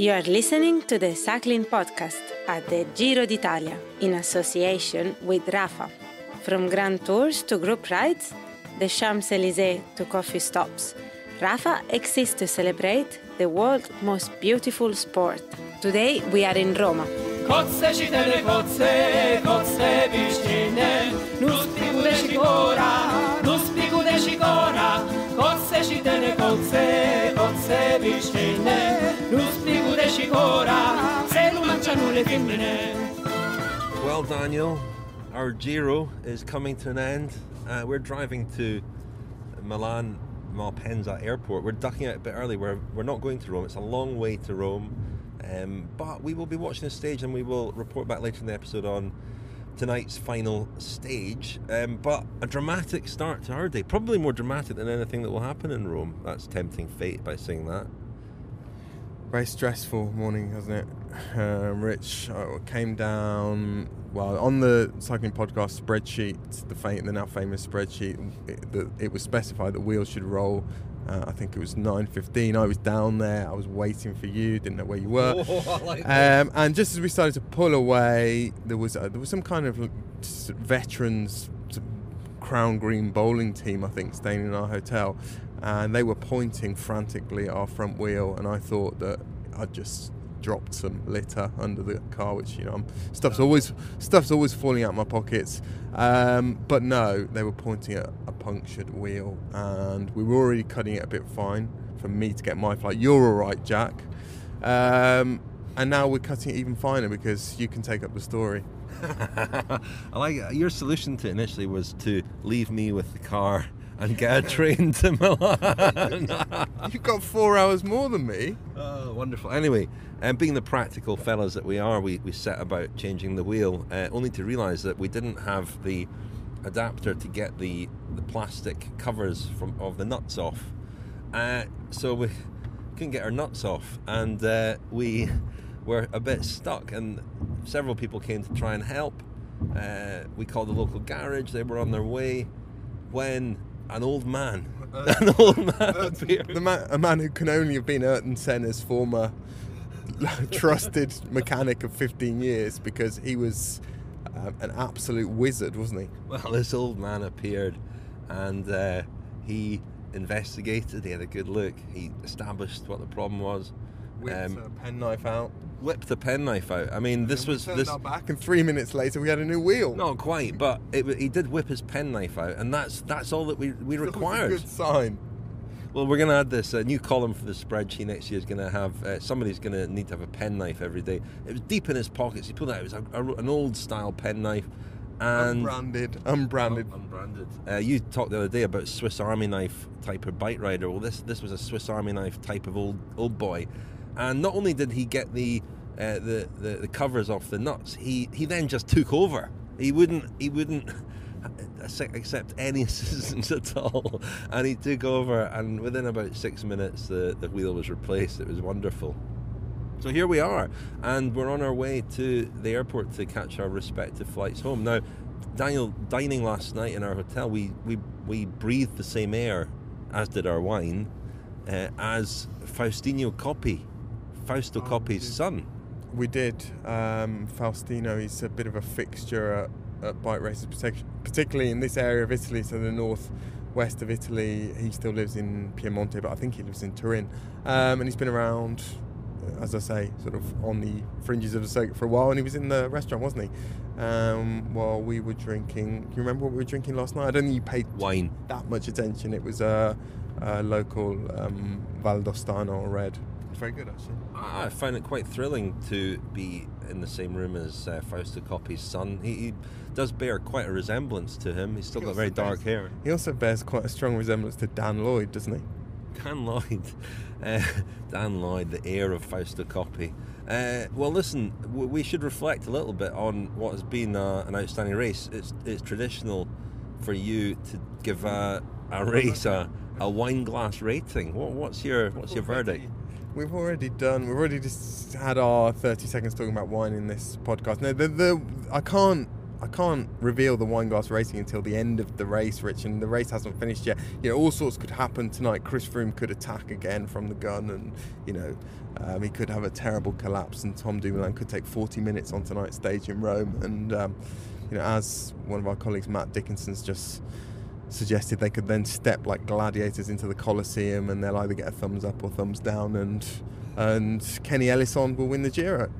You are listening to the Cycling Podcast at the Giro d'Italia in association with Rafa. From Grand Tours to group rides, the Champs-Élysées to coffee stops, Rafa exists to celebrate the world's most beautiful sport. Today we are in Roma. Kotze čitene kotze, kotze višćine, nuspiku dešikora, nuspiku dešikora, kotze čitene kotze, kotze višćine, nuspiku dešikora, selu mančanu le femmine. Well, Daniel, our Giro is coming to an end. We're driving to Milan Malpensa Airport. We're ducking out a bit early. We're not going to Rome. It's a long way to Rome. But we will be watching the stage and we will report back later in the episode on tonight's final stage. But a dramatic start to our day, probably more dramatic than anything that will happen in Rome. That's tempting fate by saying that. Very stressful morning, hasn't it? Rich came down, well, on the cycling podcast spreadsheet, the now famous spreadsheet, it was specified that wheels should roll. I think it was 9:15. I was down there. I was waiting for you. Didn't know where you were. Oh, I like that. And just as we started to pull away, there was some kind of veterans Crown Green bowling team, I think, staying in our hotel, and they were pointing frantically at our front wheel. And I thought that I'd just dropped some litter under the car, which stuff's always falling out my pockets. But no, they were pointing at a punctured wheel, and we were already cutting it a bit fine for me to get my flight. You're all right, Jack. And now we're cutting it even finer because you can take up the story. I like it. Your solution to it initially was to leave me with the car and get a train to Milan. You've got 4 hours more than me. Oh, wonderful. Anyway, being the practical fellas that we are, we set about changing the wheel, only to realise that we didn't have the adapter to get the plastic covers of the nuts off. So we couldn't get our nuts off, and we were a bit stuck, and several people came to try and help. We called the local garage. They were on their way when an old man appeared. A man who can only have been Ayrton Senna's former trusted mechanic of 15 years, because he was an absolute wizard, wasn't he? Well, this old man appeared, and he investigated. He had a good look. He established what the problem was. Whipped a penknife out. Whipped the penknife out. I mean, this was this. Back, and 3 minutes later, we had a new wheel. Not quite, but he did whip his penknife out, and that's all that we required. That's a good sign. Well, we're going to add this new column for the spreadsheet next year. Is going to have somebody's going to need to have a penknife every day. It was deep in his pockets. He pulled it out. It was an old style penknife, and unbranded. You talked the other day about Swiss Army knife type of bike rider. Well, this was a Swiss Army knife type of old boy. And not only did he get the covers off the nuts, he then just took over. He wouldn't accept any assistance at all, and he took over. And within about 6 minutes, the wheel was replaced. It was wonderful. So here we are, and we're on our way to the airport to catch our respective flights home. Now, Daniel, dining last night in our hotel, we breathed the same air, as did our wine, as Fausto Coppi's son. We did. Faustino, he's a bit of a fixture at bike races, particularly in this area of Italy, so the northwest of Italy. He still lives in Piemonte, but I think he lives in Turin. And he's been around, as I say, sort of on the fringes of the circuit for a while, and he was in the restaurant, wasn't he? While we were drinking. Do you remember what we were drinking last night? I don't think you paid wine that much attention. It was a local Valdostano red. Very good, actually. I found it quite thrilling to be in the same room as Fausto Coppi's son. He does bear quite a resemblance to him. He's still got very dark hair. He also bears quite a strong resemblance to Dan Lloyd, doesn't he? Dan Lloyd, the heir of Fausto Coppi. Well, listen, we should reflect a little bit on what has been an outstanding race. It's traditional for you to give a race a wine glass rating. What's your verdict? We've already just had our 30 seconds talking about wine in this podcast. No, I I can't reveal the wine glass racing until the end of the race, Rich, and the race hasn't finished yet. All sorts could happen tonight. Chris Froome could attack again from the gun, and he could have a terrible collapse, and Tom Dumoulin could take 40 minutes on tonight's stage in Rome. And as one of our colleagues, Matt Dickinson's just suggested, they could then step like gladiators into the Colosseum, and they'll either get a thumbs up or thumbs down, and Kenny Elissonde will win the Giro.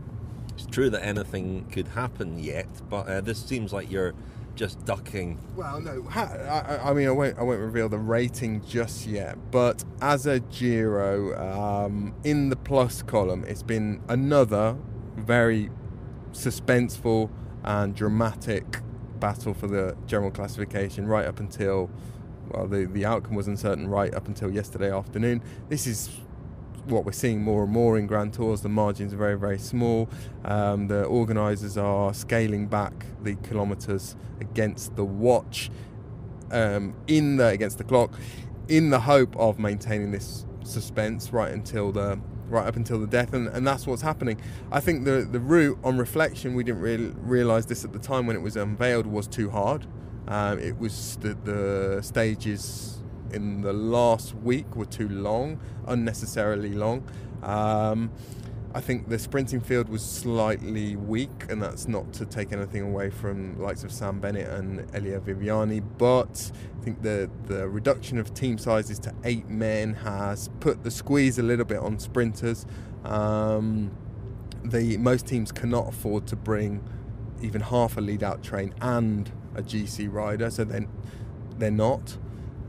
It's true that anything could happen yet, but this seems like you're just ducking. Well, no, I won't reveal the rating just yet, but as a Giro, in the plus column, it's been another very suspenseful and dramatic battle for the general classification right up until, well, the outcome was uncertain right up until yesterday afternoon. This is what we're seeing more and more in Grand Tours. The margins are very, very small. The organisers are scaling back the kilometres against the watch, against the clock, in the hope of maintaining this suspense right up until the death, and that's what's happening. I think the route, on reflection, we didn't really realise this at the time when it was unveiled, was too hard. It was the stages in the last week were too long, unnecessarily long. I think the sprinting field was slightly weak, and that's not to take anything away from the likes of Sam Bennett and Elia Viviani, but I think the reduction of team sizes to 8 men has put the squeeze a little bit on sprinters. Most teams cannot afford to bring even half a lead-out train and a GC rider, so they're not.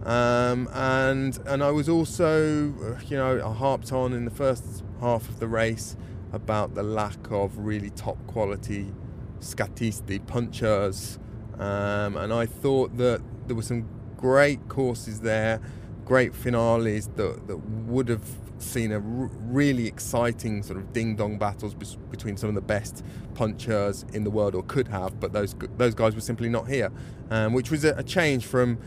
And I was also, I harped on in the first half of the race about the lack of really top quality scatisti, punchers, and I thought that there were some great courses there, great finales that would have seen a really exciting sort of ding-dong battles between some of the best punchers in the world, or could have, but those guys were simply not here, which was a change from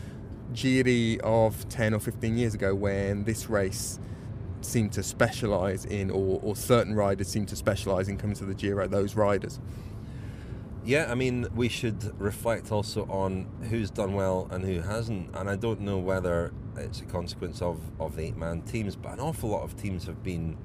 Giri of 10 or 15 years ago, when this race seemed to specialise in, or certain riders seemed to specialise in coming to the Giro, those riders. Yeah, I mean, we should reflect also on who's done well and who hasn't, and I don't know whether it's a consequence of the 8-man teams, but an awful lot of teams have been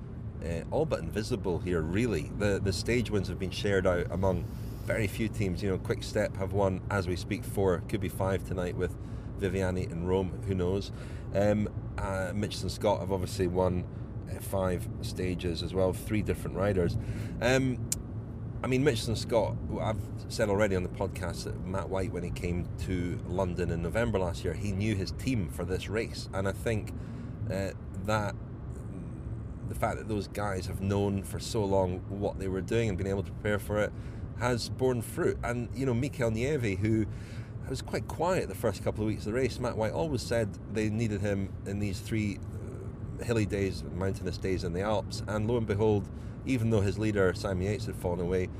all but invisible here, really. The stage wins have been shared out among very few teams. Quick Step have won, as we speak, 4, could be 5 tonight with Viviani in Rome, who knows. Mitchelton-Scott have obviously won 5 stages as well, 3 different riders. Mitchelton-Scott, I've said already on the podcast that Matt White, when he came to London in November last year, he knew his team for this race, and I think that the fact that those guys have known for so long what they were doing and been able to prepare for it has borne fruit. And Mikel Nieve, who was quite quiet the first couple of weeks of the race, Matt White always said they needed him in these 3 hilly days, mountainous days in the Alps, and lo and behold, even though his leader Simon Yates had fallen away,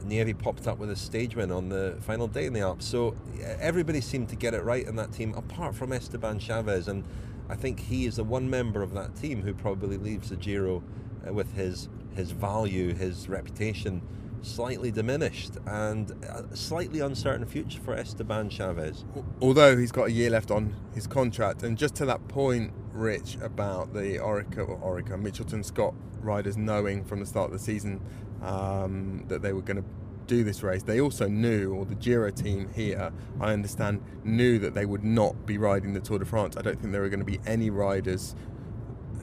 Nieve popped up with a stage win on the final day in the Alps. So everybody seemed to get it right in that team, apart from Esteban Chavez, and I think he is the one member of that team who probably leaves the Giro with his value, his reputation slightly diminished, and a slightly uncertain future for Esteban Chavez. Although he's got a year left on his contract. And just to that point, Rich, about the Orica Mitchelton-Scott riders knowing from the start of the season that they were going to do this race, they also knew, or the Giro team here, I understand, knew that they would not be riding the Tour de France. I don't think there were going to be any riders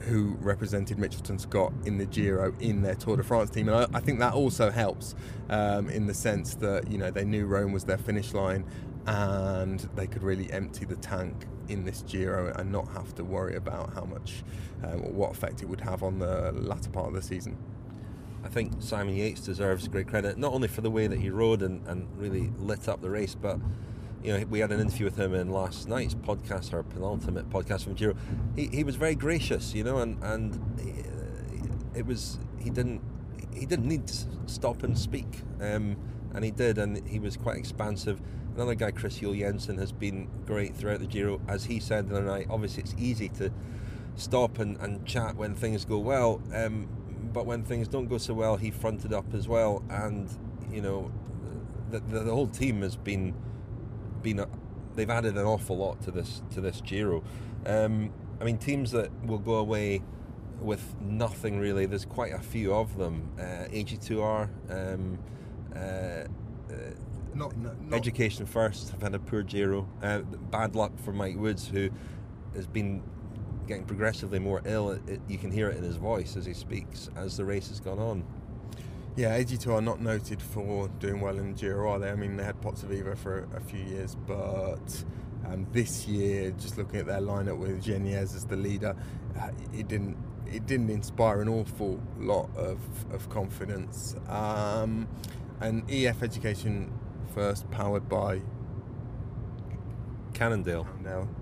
who represented Mitchelton-Scott in the Giro in their Tour de France team, and I think that also helps in the sense that they knew Rome was their finish line, and they could really empty the tank in this Giro and not have to worry about how much or what effect it would have on the latter part of the season. I think Simon Yates deserves great credit, not only for the way that he rode and really lit up the race, but we had an interview with him in last night's podcast, our penultimate podcast from Giro. He was very gracious, and it was he didn't need to stop and speak, and he did, and he was quite expansive. Another guy, Chris Juul Jensen, has been great throughout the Giro. As he said the other night, obviously it's easy to stop and chat when things go well, but when things don't go so well, he fronted up as well, and the whole team has been they've added an awful lot to this Giro. I mean, teams that will go away with nothing really. There's quite a few of them. AG2R, Education First have had a poor Giro. Bad luck for Mike Woods, who has been getting progressively more ill. You can hear it in his voice as he speaks as the race has gone on. Yeah, AG2 are not noted for doing well in the Giro, are they? I mean, they had Pozzovivo for a few years, but this year, just looking at their lineup with Geniez as the leader, it didn't inspire an awful lot of confidence. And EF Education First, powered by Cannondale.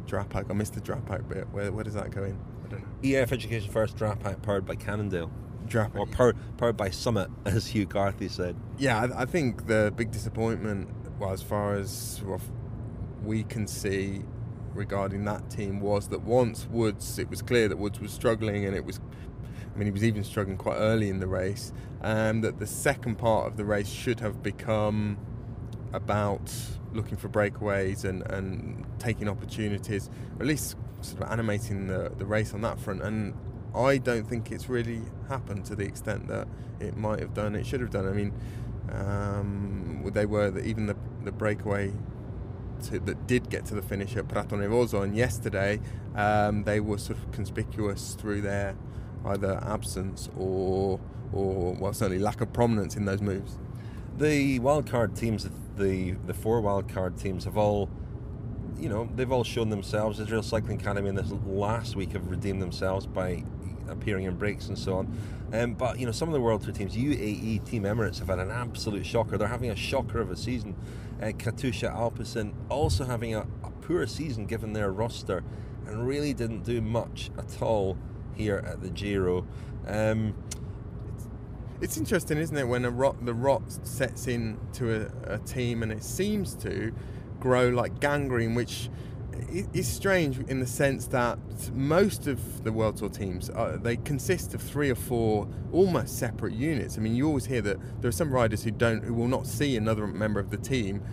Drapac. I missed the Drapac bit. Where does that go in? I don't know. EF Education First, Drapac, powered by Cannondale. Drapac. Or powered by Summit, as Hugh Carthy said. Yeah, I think the big disappointment, well, as far as we can see regarding that team, was that once Woods, it was clear that Woods was struggling, and he was even struggling quite early in the race, that the second part of the race should have become about looking for breakaways and taking opportunities, or at least sort of animating the race on that front. And I don't think it's really happened to the extent that it might have done, it should have done. I mean, they were even the breakaway that did get to the finish at Prato Nevoso on yesterday, they were sort of conspicuous through their either absence or certainly lack of prominence in those moves. The wildcard teams, the four wildcard teams, have all, they've all shown themselves. Israel Cycling Academy in this last week have redeemed themselves by appearing in breaks and so on. But some of the World Tour teams, UAE Team Emirates, have had an absolute shocker. They're having a shocker of a season. Katusha Alpecin also having a poor season given their roster, and really didn't do much at all here at the Giro. It's interesting, isn't it, when the rot sets into a team and it seems to grow like gangrene, which is strange in the sense that most of the World Tour teams, they consist of 3 or 4 almost separate units. I mean, you always hear that there are some riders who will not see another member of the team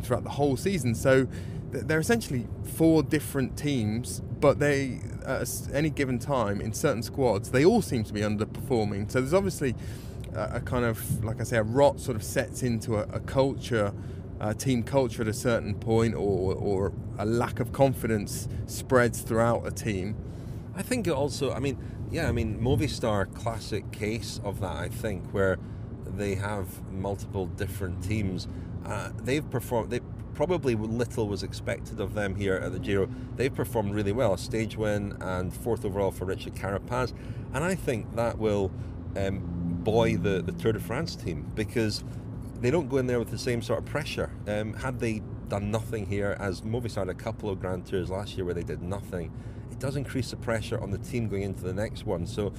throughout the whole season. So they're essentially 4 different teams, but they, at any given time in certain squads, they all seem to be underperforming. So there's obviously a kind of, like I say, a rot sort of sets into a culture, team culture at a certain point, or a lack of confidence spreads throughout a team. I think it also, Movistar, classic case of that, I think, where they have multiple different teams. They've performed, probably little was expected of them here at the Giro. They've performed really well, a stage win and 4th overall for Richard Carapaz, and I think that will buoy the Tour de France team, because they don't go in there with the same sort of pressure. Had they done nothing here, as Movistar had a couple of Grand Tours last year where they did nothing, it does increase the pressure on the team going into the next one. So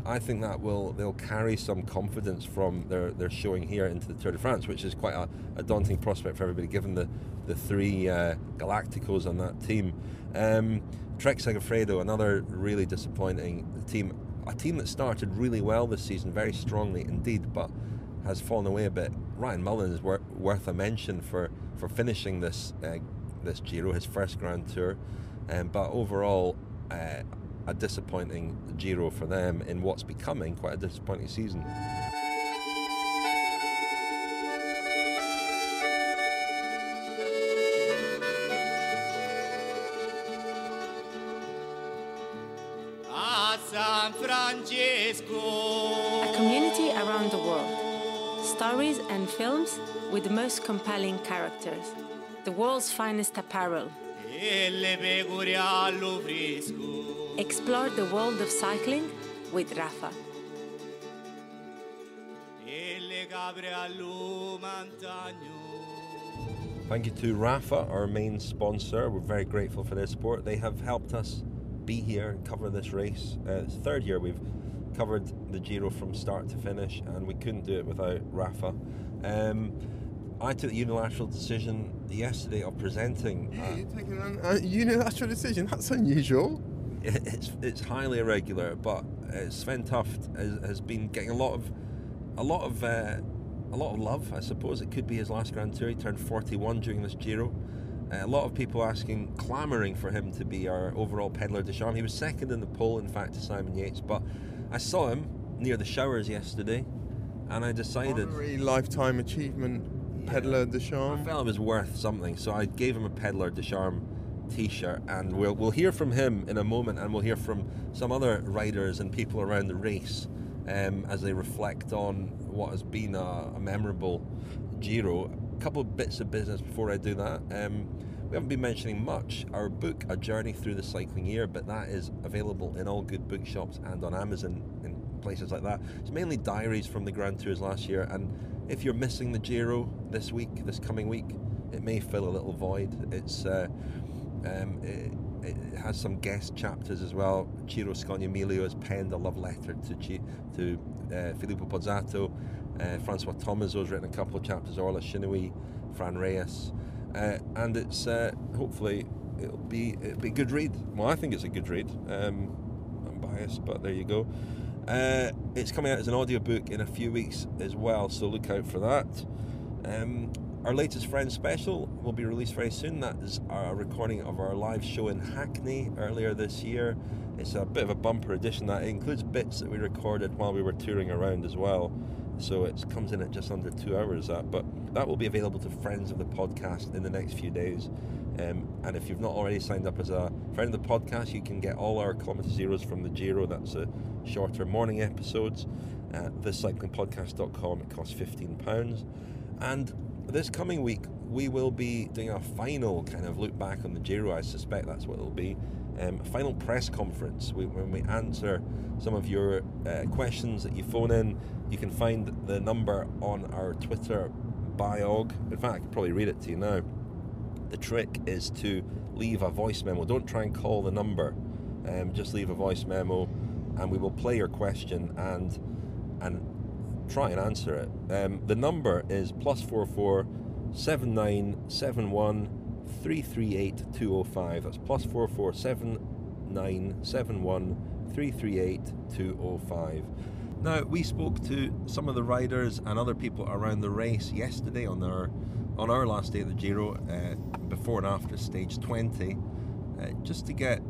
I think that they'll carry some confidence from their showing here into the Tour de France, which is quite a daunting prospect for everybody, given the 3 Galacticos on that team. Trek Segafredo, another really disappointing team. A team that started really well this season, very strongly indeed, but has fallen away a bit. Ryan Mullen is worth a mention for finishing this Giro, his first Grand Tour, but overall a disappointing Giro for them in what's becoming quite a disappointing season. San Francesco. A community around the world. Stories and films with the most compelling characters. The world's finest apparel. Explore the world of cycling with Rafa. Thank you to Rafa, our main sponsor. We're very grateful for their support. They have helped us be here and cover this race. It's the 3rd year we've covered the Giro from start to finish, and we couldn't do it without Rafa. I took the unilateral decision yesterday of presenting. You're taking a unilateral decision? That's unusual. It's highly irregular, but Svein Tuft has been getting a lot of a lot of love, I suppose. It could be his last Grand Tour. He turned 41 during this Giro. A lot of people clamouring for him to be our overall Pedlar de Charme. He was second in the poll, in fact, to Simon Yates, but I saw him near the showers yesterday, and I decided... Honorary lifetime achievement, Pedlar de Charme. I felt it was worth something, so I gave him a Pedlar de Charme t-shirt, and we'll hear from him in a moment, and we'll hear from some other riders and people around the race as they reflect on what has been a memorable Giro. A couple of bits of business before I do that. We haven't been mentioning much. Our book, A Journey Through the Cycling Year, but that is available in all good bookshops and on Amazon in places like that. It's mainly diaries from the Grand Tours last year, and if you're missing the Giro this coming week, it may fill a little void. It has some guest chapters as well. Ciro Scognamiglio has penned a love letter to Filippo Pozzato. Francois Tomaso has written a couple of chapters. Orla Shinui, Fran Reyes, and it's hopefully it'll be a good read. Well, I think it's a good read. I'm biased, but there you go. It's coming out as an audiobook in a few weeks as well, so look out for that. Our latest Friends special will be released very soon. That is a recording of our live show in Hackney earlier this year. It's a bit of a bumper edition that includes bits that we recorded while we were touring around as well. So it comes in at just under 2 hours. But that will be available to friends of the podcast in the next few days. And if you've not already signed up as a friend of the podcast, you can get all our Kilometre Zeros from the Giro. That's the shorter morning episodes at thecyclingpodcast.com. It costs £15. And this coming week, we will be doing a final kind of look back on the Giro. I suspect that's what it'll be. A final press conference when we answer some of your questions that you phone in. You can find the number on our Twitter biog. In fact, I can probably read it to you now. The trick is to leave a voice memo. Don't try and call the number. Just leave a voice memo, and we will play your question and try and answer it. The number is +44 7971 338 205. That's +44 7971 338 205. Now, we spoke to some of the riders and other people around the race yesterday on our last day of the Giro, before and after stage 20, just to get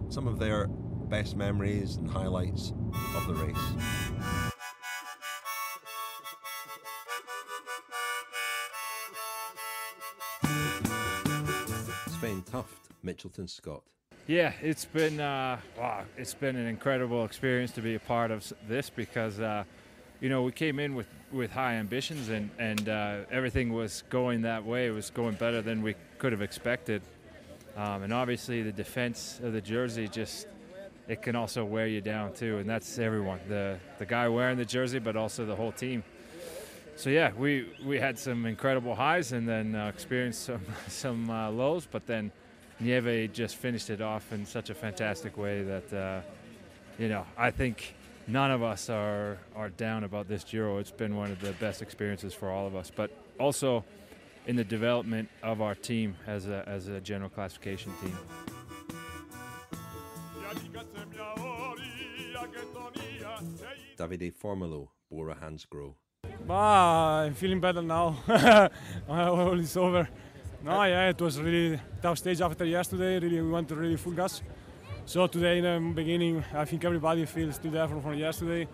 some of their best memories and highlights of the race. Svein Tuft, Mitchelton-Scott. Yeah, it's been an incredible experience to be a part of this because we came in with high ambitions and everything was going that way. It was going better than we could have expected, and obviously the defense of the jersey it can also wear you down too, and that's everyone, the guy wearing the jersey, but also the whole team. So yeah, we had some incredible highs and then experienced some lows, but then Nieve just finished it off in such a fantastic way that I think none of us are down about this Giro. It's been one of the best experiences for all of us, but also in the development of our team as a general classification team. Davide Formolo, Bora Hansgrohe. I'm feeling better now. All is over. No, yeah, it was really tough stage after yesterday. Really, we went to really full gas. So today, in the beginning, I think everybody feels still there from yesterday.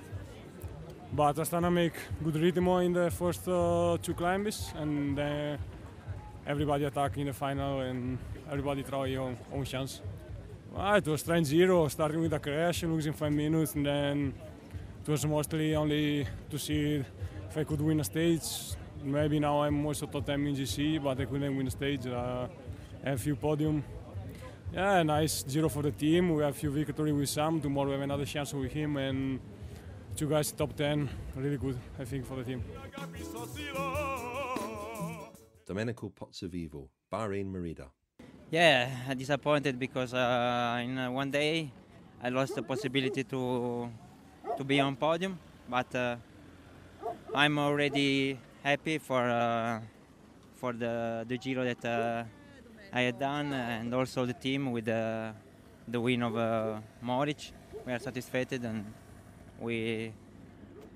But Astana make good rhythm in the first two climbs, and everybody attack in the final, and everybody try your own chance. It was strange Giro, starting with a crash, losing 5 minutes, and then it was mostly only to see if I could win a stage. Maybe now I'm also top 10 in GC, but I couldn't win a stage. I have a few podium. Yeah, nice Giro for the team. We have a few victories with Sam. Tomorrow we have another chance with him, and 2 guys top 10. Really good, I think, for the team. Domenico Pozzovivo, Bahrain Merida. Yeah, disappointed because in one day I lost the possibility to be on podium, but I'm already happy for the Giro that I had done, and also the team with the win of Moric. We are satisfied and we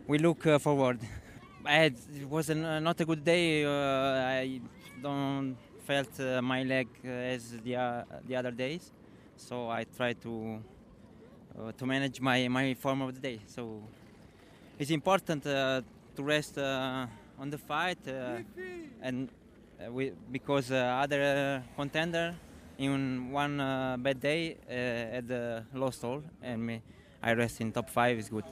look forward. It was not a good day. I don't felt my leg as the other days, so I tried to manage my form of the day. So it's important to rest on the fight, and because other contender in one bad day had lost all, and I rest in top 5 is good.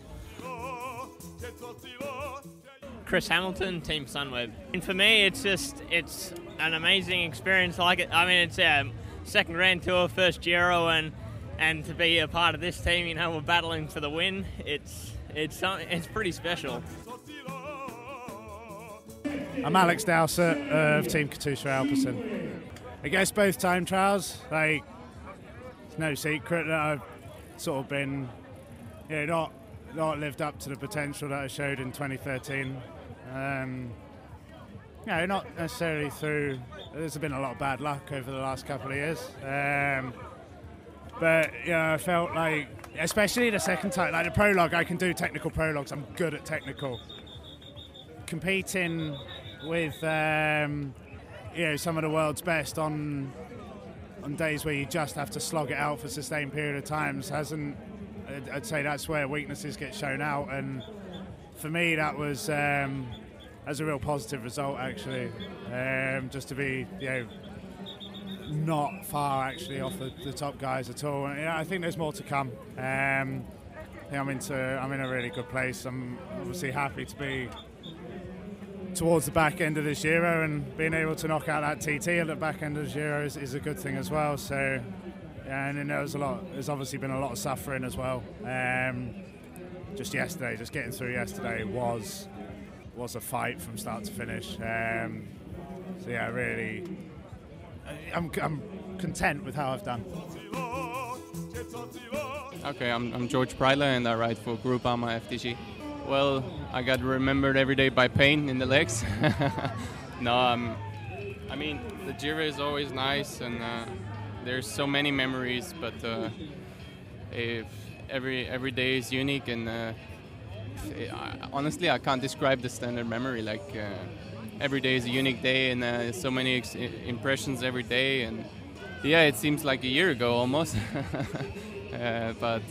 Chris Hamilton, Team Sunweb. And for me, it's an amazing experience. I like it. I mean, it's a second Grand Tour, first Giro, and to be a part of this team, you know, we're battling for the win. It's pretty special. I'm Alex Dowsett of Team Katusha Alpecin. I guess both time trials, like, it's no secret that I've sort of been, you know, not lived up to the potential that I showed in 2013. Not necessarily through. There's been a lot of bad luck over the last couple of years, but I felt like, especially the second time, like the prologue, I can do technical prologues. I'm good at technical. Competing with some of the world's best on days where you just have to slog it out for a sustained period of times hasn't. I'd say that's where weaknesses get shown out, and for me that was as a real positive result actually, just to be not far actually off the top guys at all. And, I think there's more to come. I'm in a really good place. I'm obviously happy to be towards the back end of the Giro, and being able to knock out that TT at the back end of the Giro is a good thing as well. So. And then there's obviously been a lot of suffering as well. Just getting through yesterday was a fight from start to finish. Really, I'm content with how I've done. Okay, I'm George Preila and I ride for Groupama FDG. Well, I got remembered every day by pain in the legs. No, I mean, the Giro is always nice, and there's so many memories, but if every day is unique, and honestly, I can't describe the standard memory. Like every day is a unique day, and so many impressions every day, and it seems like a year ago almost. But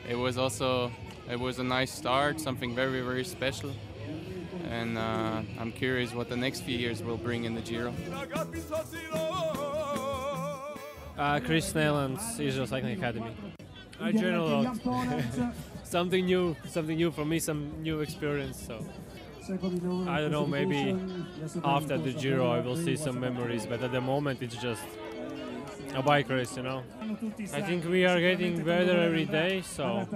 it was a nice start, something very, very special, and I'm curious what the next few years will bring in the Giro. Chris Snell, Ciro Cycling Academy. I train a lot. something new for me, some new experience. So I don't know, maybe after the Giro I will see some memories, but at the moment it's just a bike race, you know. I think we are getting better every day, so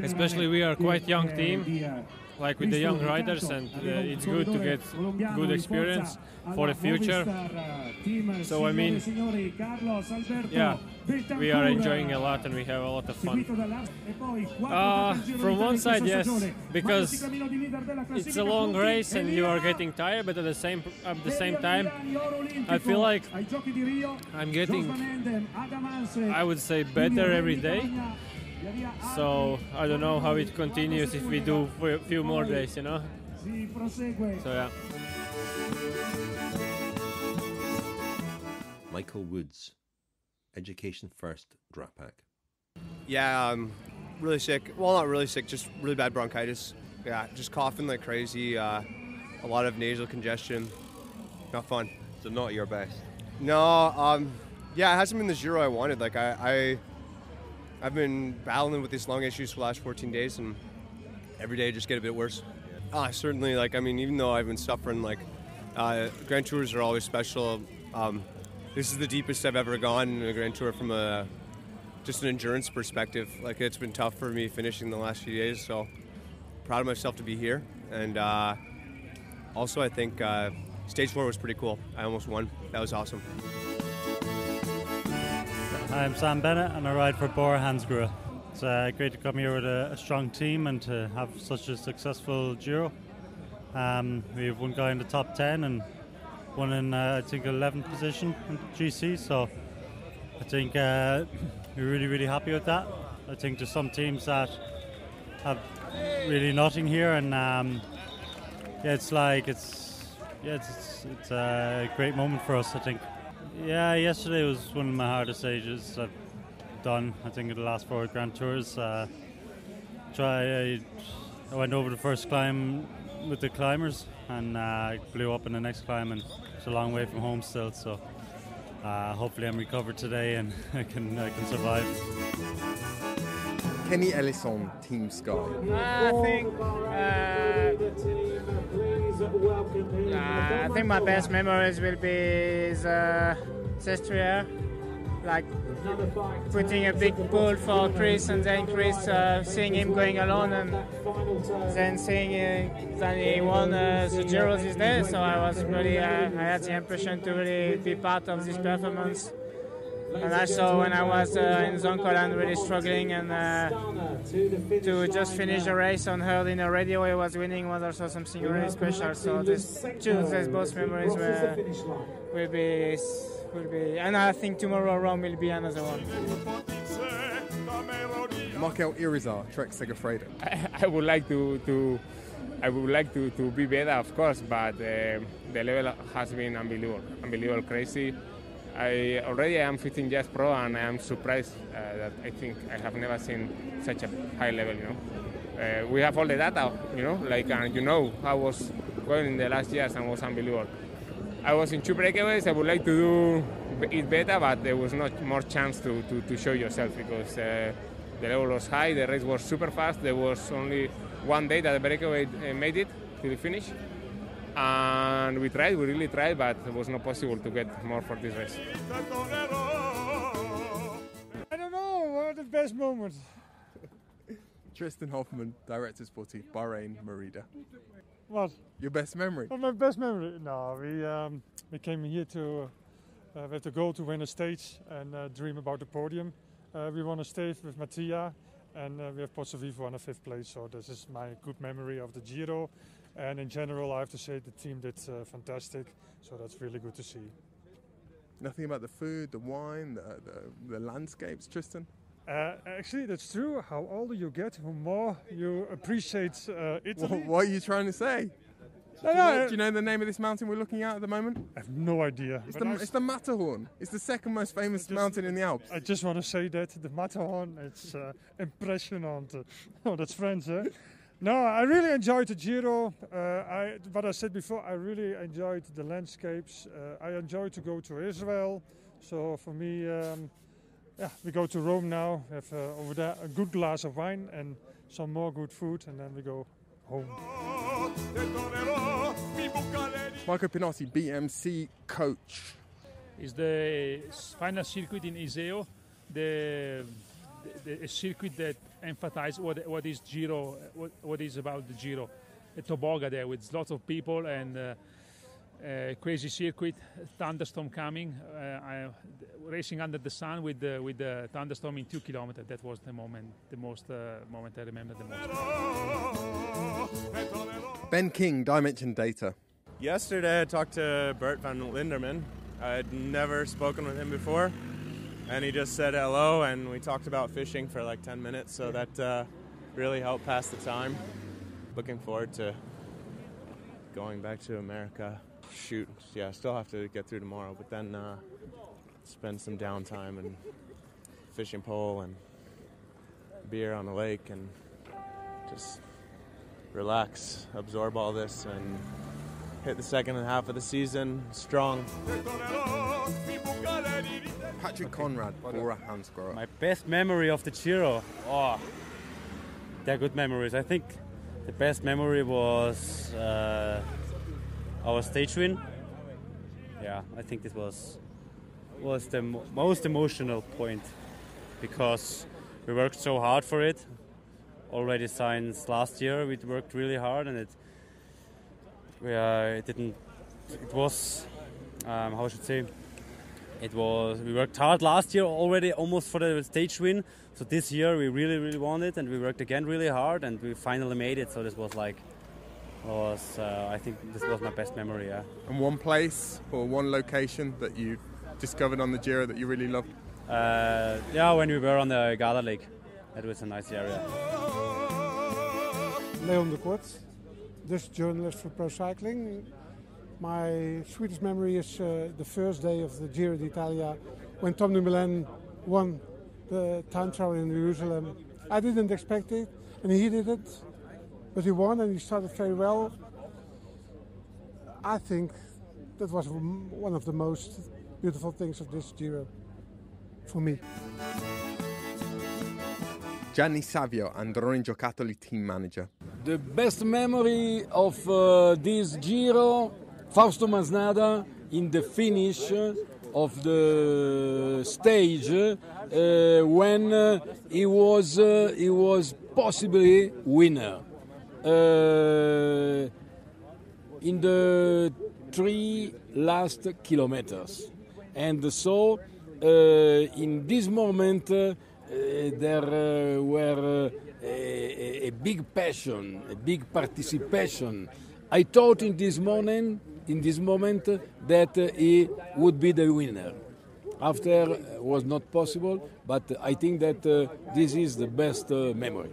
especially we are quite young team, like with the young riders, and it's good to get good experience for the future. So I mean, we are enjoying a lot and we have a lot of fun. From one side, yes, because it's a long race and you are getting tired, but at the same time, I feel like I'm getting, I would say, better every day. So I don't know how it continues if we do for a few more days, you know. So yeah. Michael Woods, Education First Drapac. Yeah, I'm really sick. Well, not really sick, just really bad bronchitis. Yeah, just coughing like crazy. A lot of nasal congestion. Not fun. So not your best? No. It hasn't been the Giro I wanted. Like I've been battling with these lung issues for the last 14 days, and every day I just get a bit worse. Certainly, even though I've been suffering, Grand Tours are always special. This is the deepest I've ever gone in a Grand Tour from just an endurance perspective. Like, it's been tough for me finishing the last few days, so proud of myself to be here. And also, I think Stage 4 was pretty cool. I almost won. That was awesome. I'm Sam Bennett and I ride for Bora Hansgrohe. It's great to come here with a strong team and to have such a successful Giro. We have one guy in the top 10 and one in, I think, 11th position in GC, so I think we're really, really happy with that. I think there's some teams that have really nothing here, and it's a great moment for us, I think. Yeah, yesterday was one of my hardest stages I've done, I think, in the last 4 Grand Tours. I went over the first climb with the climbers and blew up in the next climb, and it's a long way from home still, so hopefully I'm recovered today and I can survive. Kenny Ellison, Team Sky. I think my best memories will be Sestriere, like putting a big pull for Chris, and then Chris seeing him going alone, and then seeing that he won the Giro this day. So I was really, I had the impression to really be part of this performance. And I saw when I was in Zoncolan really struggling, and to just finish the race on heard in the radio he was winning was also something really special. So these both memories will be, and I think tomorrow Rome will be another one. Michael Irizar, Trek Segafredo. I would like to be better, of course, but the level has been unbelievable, crazy. I am 15 years pro, and I am surprised that I think I have never seen such a high level. We have all the data, how I was going in the last years, and was unbelievable. I was in 2 breakaways. I would like to do it better, but there was not more chance to show yourself, because the level was high, the race was super fast. There was only one day that the breakaway made it to the finish. And we really tried, but it was not possible to get more for this race. I don't know, what are the best moments? Tristan Hoffman, Director Sportif, Bahrain, Merida. What? Your best memory? Oh, my best memory? No, we came here to with the goal to win a stage and dream about the podium. We won a stage with Mattia, and we have Pozzovivo on a 5th place, so this is my good memory of the Giro. And in general, I have to say the team did fantastic, so that's really good to see. Nothing about the food, the wine, the landscapes, Tristan? Actually, that's true. How older you get, the more you appreciate Italy. What are you trying to say? Do you know the name of this mountain we're looking at the moment? I have no idea. It's the Matterhorn. It's the second most famous mountain in the Alps. I just want to say that, the Matterhorn, it's impressionant. Oh, that's French, eh? No, I really enjoyed the Giro. What I said before, I really enjoyed the landscapes. I enjoyed to go to Israel. So for me, we go to Rome now. We have over there a good glass of wine and some more good food, and then we go home. Marco Pinotti, BMC coach. It's the final circuit in Iseo, the circuit that emphasizes what is Giro, what is about the Giro. A toboggan there with lots of people and crazy circuit, thunderstorm coming, racing under the sun with the thunderstorm in 2 kilometers. That was the moment I remember the most. Ben King, Dimension Data. Yesterday I talked to Bert van Linderman. I'd never spoken with him before, and he just said hello, and we talked about fishing for like 10 minutes, so that really helped pass the time. Looking forward to going back to America. Shoot, yeah, still have to get through tomorrow, but then spend some downtime and fishing pole and beer on the lake and just relax, absorb all this, and hit the second half of the season strong. Patrick Conrad, Bora Hansgrohe. My best memory of the Giro. Oh, they're good memories. I think the best memory was our stage win. Yeah, I think this was the most emotional point because we worked so hard for it. Already since last year, we worked really hard, and we worked hard last year already almost for the stage win. So this year we really, really won it, and we worked again really hard, and we finally made it. So this was I think this was my best memory. Yeah. And one place or one location that you discovered on the Giro that you really loved? Yeah, when we were on the Garda Lake, that was a nice area. Leon de Kort, Dutch journalist for Pro Cycling. My sweetest memory is the first day of the Giro d'Italia when Tom Dumoulin won the time trial in Jerusalem. I didn't expect it, and he did it, but he won and he started very well. I think that was one of the most beautiful things of this Giro for me. Gianni Savio, Androni Giocattoli team manager. The best memory of this Giro, Fausto Masnada in the finish of the stage when he was possibly winner in the 3 last kilometers, and so in this moment there were a big passion, a big participation. I thought in this moment that he would be the winner. After was not possible, but I think that this is the best memory.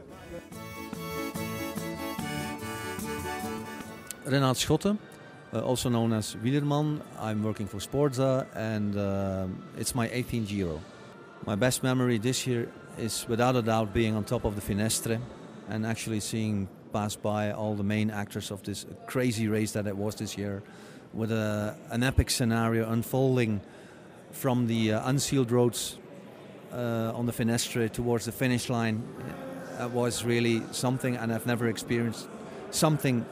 Renaat Schotte, also known as Wielerman. I'm working for Sporza, and it's my 18th Giro. My best memory this year is without a doubt being on top of the Finestre and actually seeing pass by all the main actors of this crazy race that it was this year, with an epic scenario unfolding from the unsealed roads on the Finestre towards the finish line. It was really something, and I've never experienced something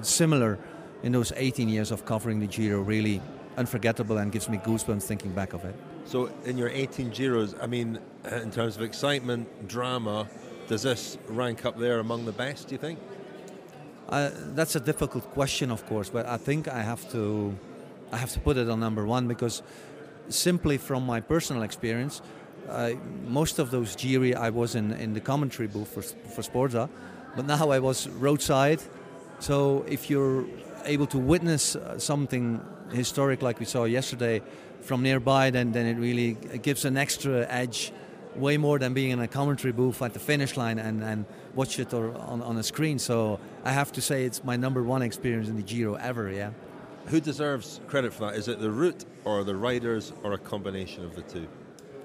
similar in those 18 years of covering the Giro. Really unforgettable and gives me goosebumps thinking back of it. So in your 18 Giros, I mean, in terms of excitement, drama, does this rank up there among the best, do you think? That's a difficult question, of course, but I think I have to put it on number one, because simply from my personal experience, most of those Giri I was in the commentary booth for Sporza, but now I was roadside. So if you're able to witness something historic like we saw yesterday from nearby, then it really gives an extra edge, way more than being in a commentary booth at the finish line and watch it on a screen. So I have to say it's my number one experience in the Giro ever, yeah. Who deserves credit for that? Is it the route or the riders or a combination of the two?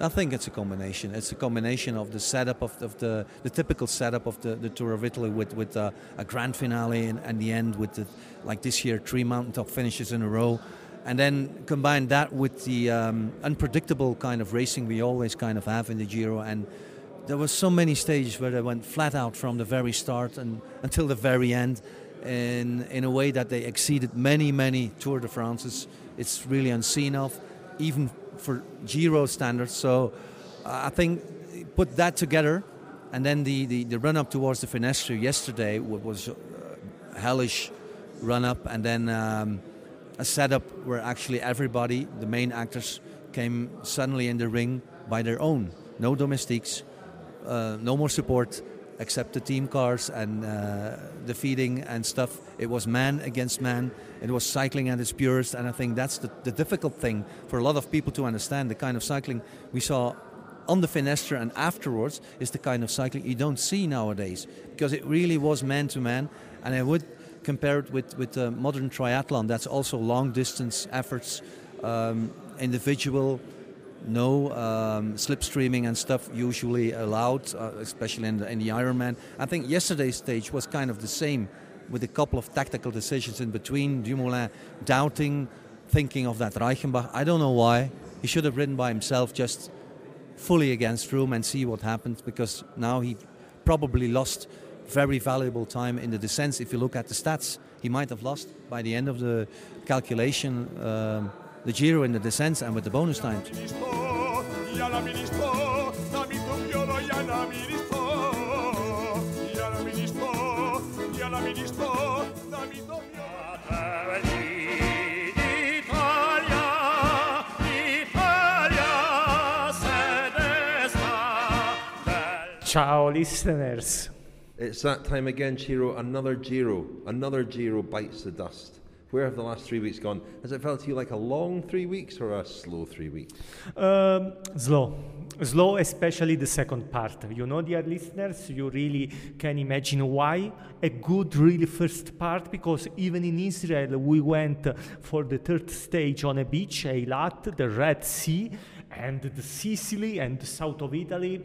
I think it's a combination. It's a combination of the setup of the typical setup of the Tour of Italy with a grand finale and the end with like this year 3 mountaintop finishes in a row, and then combine that with the unpredictable kind of racing we always kind of have in the Giro. And there were so many stages where they went flat out from the very start and until the very end, in a way that they exceeded many Tour de France's. It's really unseen of, even for Giro standards. So I think put that together, and then the run up towards the Finestre yesterday was a hellish run up, and then a setup where actually everybody, the main actors, came suddenly in the ring by their own. No domestiques, no more support except the team cars and the feeding and stuff. It was man against man. It was cycling at its purest, and I think that's the difficult thing for a lot of people to understand. The kind of cycling we saw on the Finestre and afterwards is the kind of cycling you don't see nowadays, because it really was man to man. And I would compare it with modern triathlon. That's also long distance efforts, individual, no slipstreaming and stuff usually allowed, especially in the Ironman. I think yesterday's stage was kind of the same, with a couple of tactical decisions in between. Dumoulin doubting, thinking of that Reichenbach. I don't know why. He should have ridden by himself, just fully against Froome, and see what happens, because now he probably lost very valuable time in the descents. If you look at the stats, he might have lost by the end of the calculation the Giro in the descents and with the bonus times. Ciao listeners. It's that time again, Ciro. Another Giro bites the dust. Where have the last 3 weeks gone? Has it felt to you like a long 3 weeks or a slow 3 weeks? Slow, especially the second part. You know, dear listeners, you really can imagine why. A good, really first part, because even in Israel, we went for the third stage on a beach, Eilat, the Red Sea, and the Sicily and the south of Italy.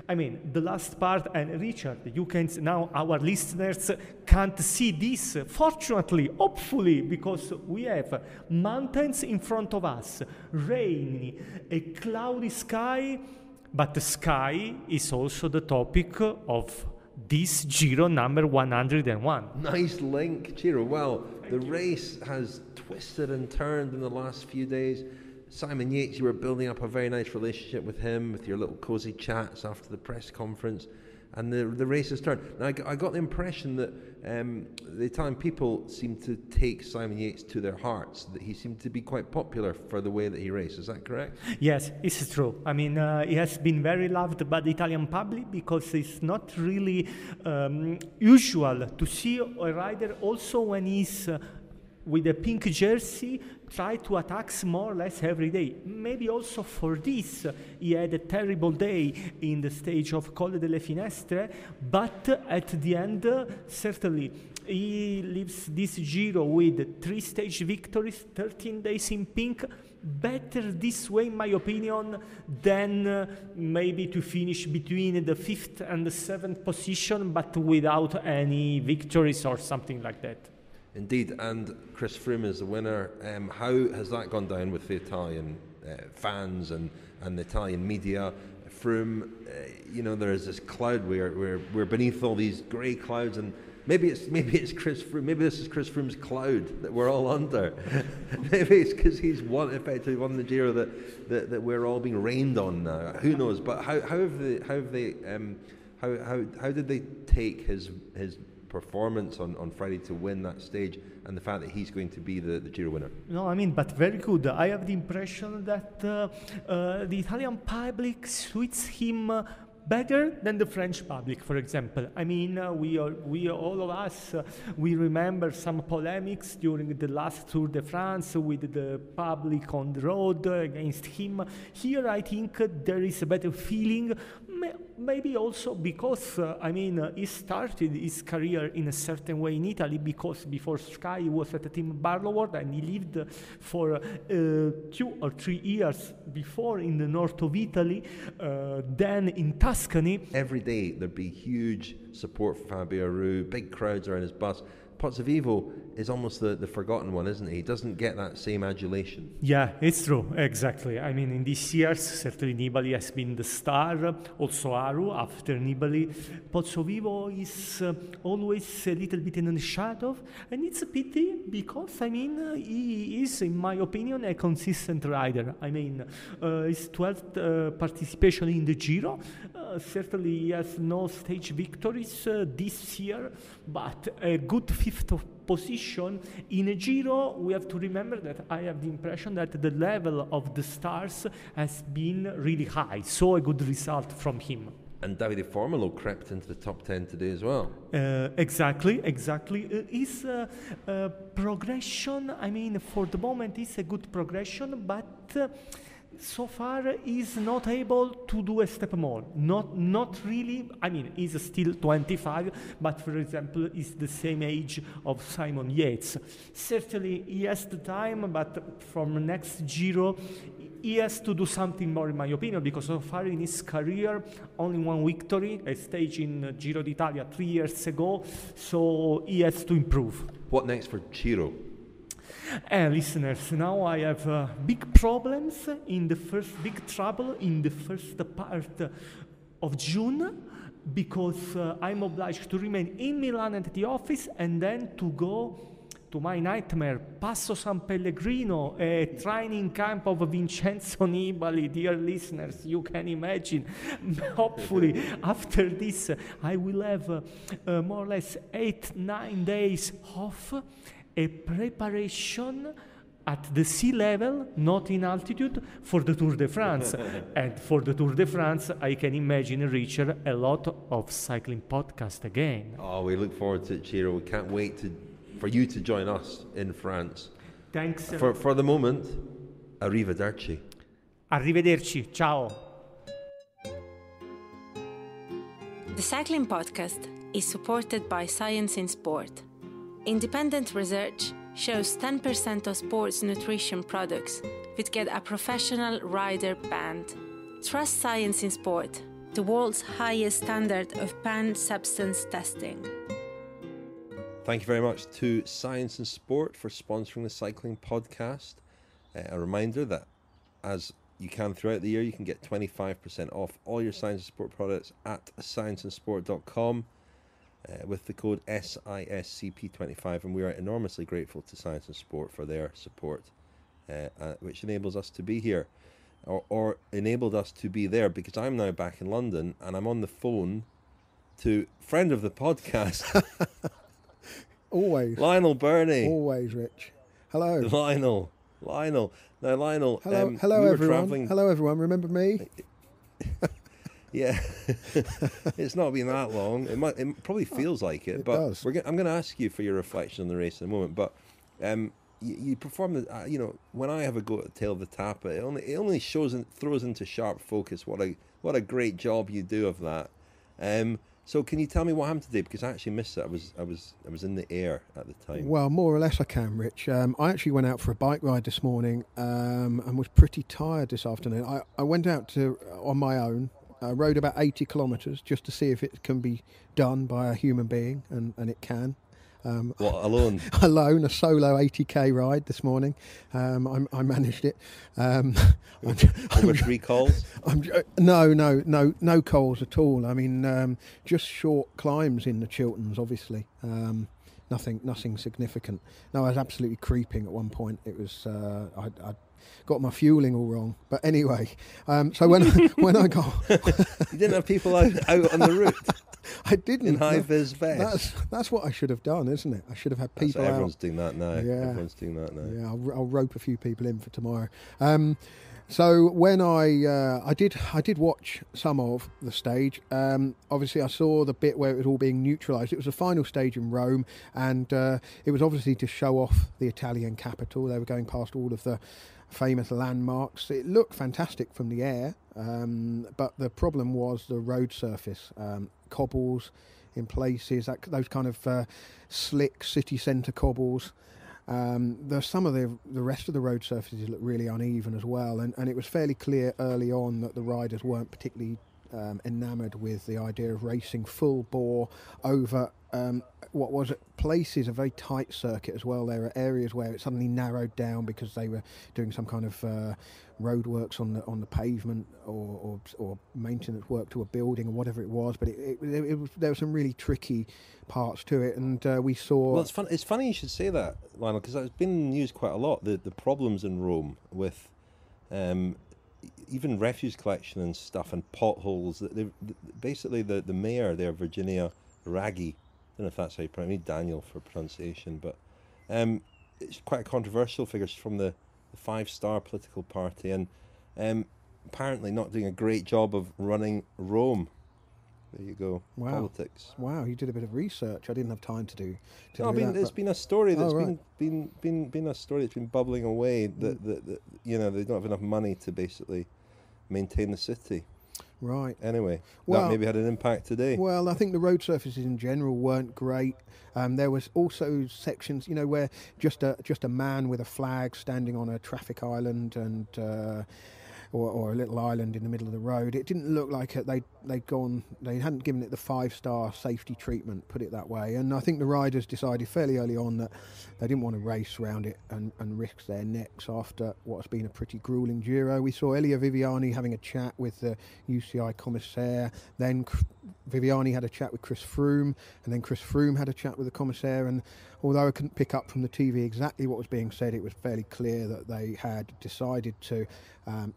I mean, the last part, and Richard, you can, now our listeners can't see this, fortunately, hopefully, because we have mountains in front of us, rainy, a cloudy sky, but the sky is also the topic of this Giro number 101. Nice link, Ciro. Well, the race has twisted and turned in the last few days. Simon Yates, you were building up a very nice relationship with him, with your little cosy chats after the press conference, and the race has turned. Now, I got the impression that the Italian people seemed to take Simon Yates to their hearts, that he seemed to be quite popular for the way that he raced. Is that correct? Yes, it's true. I mean, he has been very loved by the Italian public because it's not really usual to see a rider also when he's with a pink jersey, try to attack more or less every day. Maybe also for this, he had a terrible day in the stage of Colle delle Finestre, but at the end, certainly, he leaves this Giro with 3 stage victories, 13 days in pink. Better this way, in my opinion, than maybe to finish between the 5th and the 7th position, but without any victories or something like that. Indeed, and Chris Froome is the winner. How has that gone down with the Italian fans and the Italian media? Froome, you know, there is this cloud. We're beneath all these grey clouds, and maybe it's Chris Froome. Maybe this is Chris Froome's cloud that we're all under. Maybe it's because he's effectively won the Giro that we're all being rained on now. Who knows? But how did they take his performance on Friday to win that stage, and the fact that he's going to be the Giro winner? No, I mean, but very good. I have the impression that the Italian public suits him better than the French public, for example. I mean, we all of us, we remember some polemics during the last Tour de France with the public on the road against him. Here, I think there is a better feeling. Maybe also because, he started his career in a certain way in Italy, because before Sky he was at Team Barloworld, and he lived for 2 or 3 years before in the north of Italy, then in Tuscany. Every day there'd be huge support for Fabio Aru, big crowds around his bus. Pozzovivo is almost the forgotten one, isn't he? He doesn't get that same adulation. Yeah, it's true, exactly. I mean, in these years, certainly Nibali has been the star, also Aru after Nibali. Pozzovivo is always a little bit in the shadow, and it's a pity because, he is, in my opinion, a consistent rider. His 12th participation in the Giro. Certainly he has no stage victories this year, but a good 5th position in a Giro. We have to remember that I have the impression that the level of the stars has been really high, so a good result from him. And Davide Formolo crept into the top 10 today as well. Exactly. His progression, for the moment, is a good progression, but so far he's not able to do a step more. Not really. He's still 25, but for example, he's the same age of Simon Yates. Certainly he has the time, but from next Giro he has to do something more, in my opinion, because so far in his career, only 1 victory, a stage in Giro d'Italia 3 years ago, so he has to improve. What next for Ciro? Listeners, now I have big problems big trouble in the first part of June, because I'm obliged to remain in Milan at the office and then to go to my nightmare, Passo San Pellegrino, a training camp of Vincenzo Nibali. Dear listeners, you can imagine. Hopefully, after this, I will have more or less 8-9 days off, a preparation at the sea level, not in altitude, for the Tour de France. And for the Tour de France, I can imagine, Richard, a lot of cycling podcast again. Oh, we look forward to it, Ciro. We can't wait for you to join us in France. Thanks. For the moment, arrivederci. Arrivederci. Ciao. The Cycling Podcast is supported by Science in Sport. Independent research shows 10% of sports nutrition products would get a professional rider banned. Trust Science in Sport, the world's highest standard of banned substance testing. Thank you very much to Science in Sport for sponsoring the Cycling Podcast. A reminder that, as you can throughout the year, you can get 25% off all your Science in Sport products at scienceinsport.com. With the code SISCP25, and we are enormously grateful to Science and Sport for their support, which enables us to be here, or enabled us to be there, because I'm now back in London and I'm on the phone to friend of the podcast, always Lionel Birnie. Always, Rich. Hello, Lionel. Now, Lionel. Hello, everyone. Hello, everyone. Remember me? Yeah, it's not been that long. It probably feels like it, but does. I'm going to ask you for your reflection on the race in a moment. But you perform when I have a go at the tail of the Tapa, it only shows and throws into sharp focus what a great job you do of that. So can you tell me what happened today? Because I actually missed it. I was in the air at the time. Well, more or less I can, Rich. I actually went out for a bike ride this morning and was pretty tired this afternoon. I went out on my own. I rode about 80 kilometres just to see if it can be done by a human being, and it can. What, alone? Alone, a solo 80k ride this morning. I managed it. Over 3 calls? No calls at all. I mean, just short climbs in the Chilterns, obviously. Nothing significant. No, I was absolutely creeping at one point. It was I got my fueling all wrong. But anyway, so when I got... You didn't have people out on the route? I didn't. In high-vis vests? That's what I should have done, isn't it? I should have had people everyone's out. Doing that now. Yeah. Everyone's doing that now. Yeah, I'll rope a few people in for tomorrow. So when I did watch some of the stage. Obviously, I saw the bit where it was all being neutralised. It was the final stage in Rome, and it was obviously to show off the Italian capital. They were going past all of the famous landmarks. It looked fantastic from the air, but the problem was the road surface, cobbles in places, those kind of slick city centre cobbles. There's some of the rest of the road surfaces look really uneven as well, and it was fairly clear early on that the riders weren't particularly enamoured with the idea of racing full bore over what was at places a very tight circuit as well. There were areas where it suddenly narrowed down because they were doing some kind of roadworks on the pavement or maintenance work to a building or whatever it was. But there were some really tricky parts to it, and we saw. Well, it's funny you should say that, Lionel, because it's been in the news quite a lot. The problems in Rome with even refuse collection and stuff and potholes. Basically, the mayor there, Virginia Raggi. I don't know if that's how you pronounce it. Daniel for pronunciation, but it's quite a controversial figure. She's from the 5-star political party, and apparently not doing a great job of running Rome. There you go. Wow. Politics. Wow, you did a bit of research. I didn't have time to do. There's been a story that's right. been a story that's been bubbling away that they don't have enough money to basically maintain the city. Right. Anyway, well, that maybe had an impact today. Well, I think the road surfaces in general weren't great. There was also sections, where just a man with a flag standing on a traffic island and or a little island in the middle of the road. It didn't look like they hadn't given it the 5-star safety treatment, put it that way. And I think the riders decided fairly early on that they didn't want to race around it and risk their necks after what's been a pretty gruelling Giro. We saw Elia Viviani having a chat with the UCI commissaire. Then Viviani had a chat with Chris Froome, and then Chris Froome had a chat with the commissaire. And although I couldn't pick up from the TV exactly what was being said, it was fairly clear that they had decided to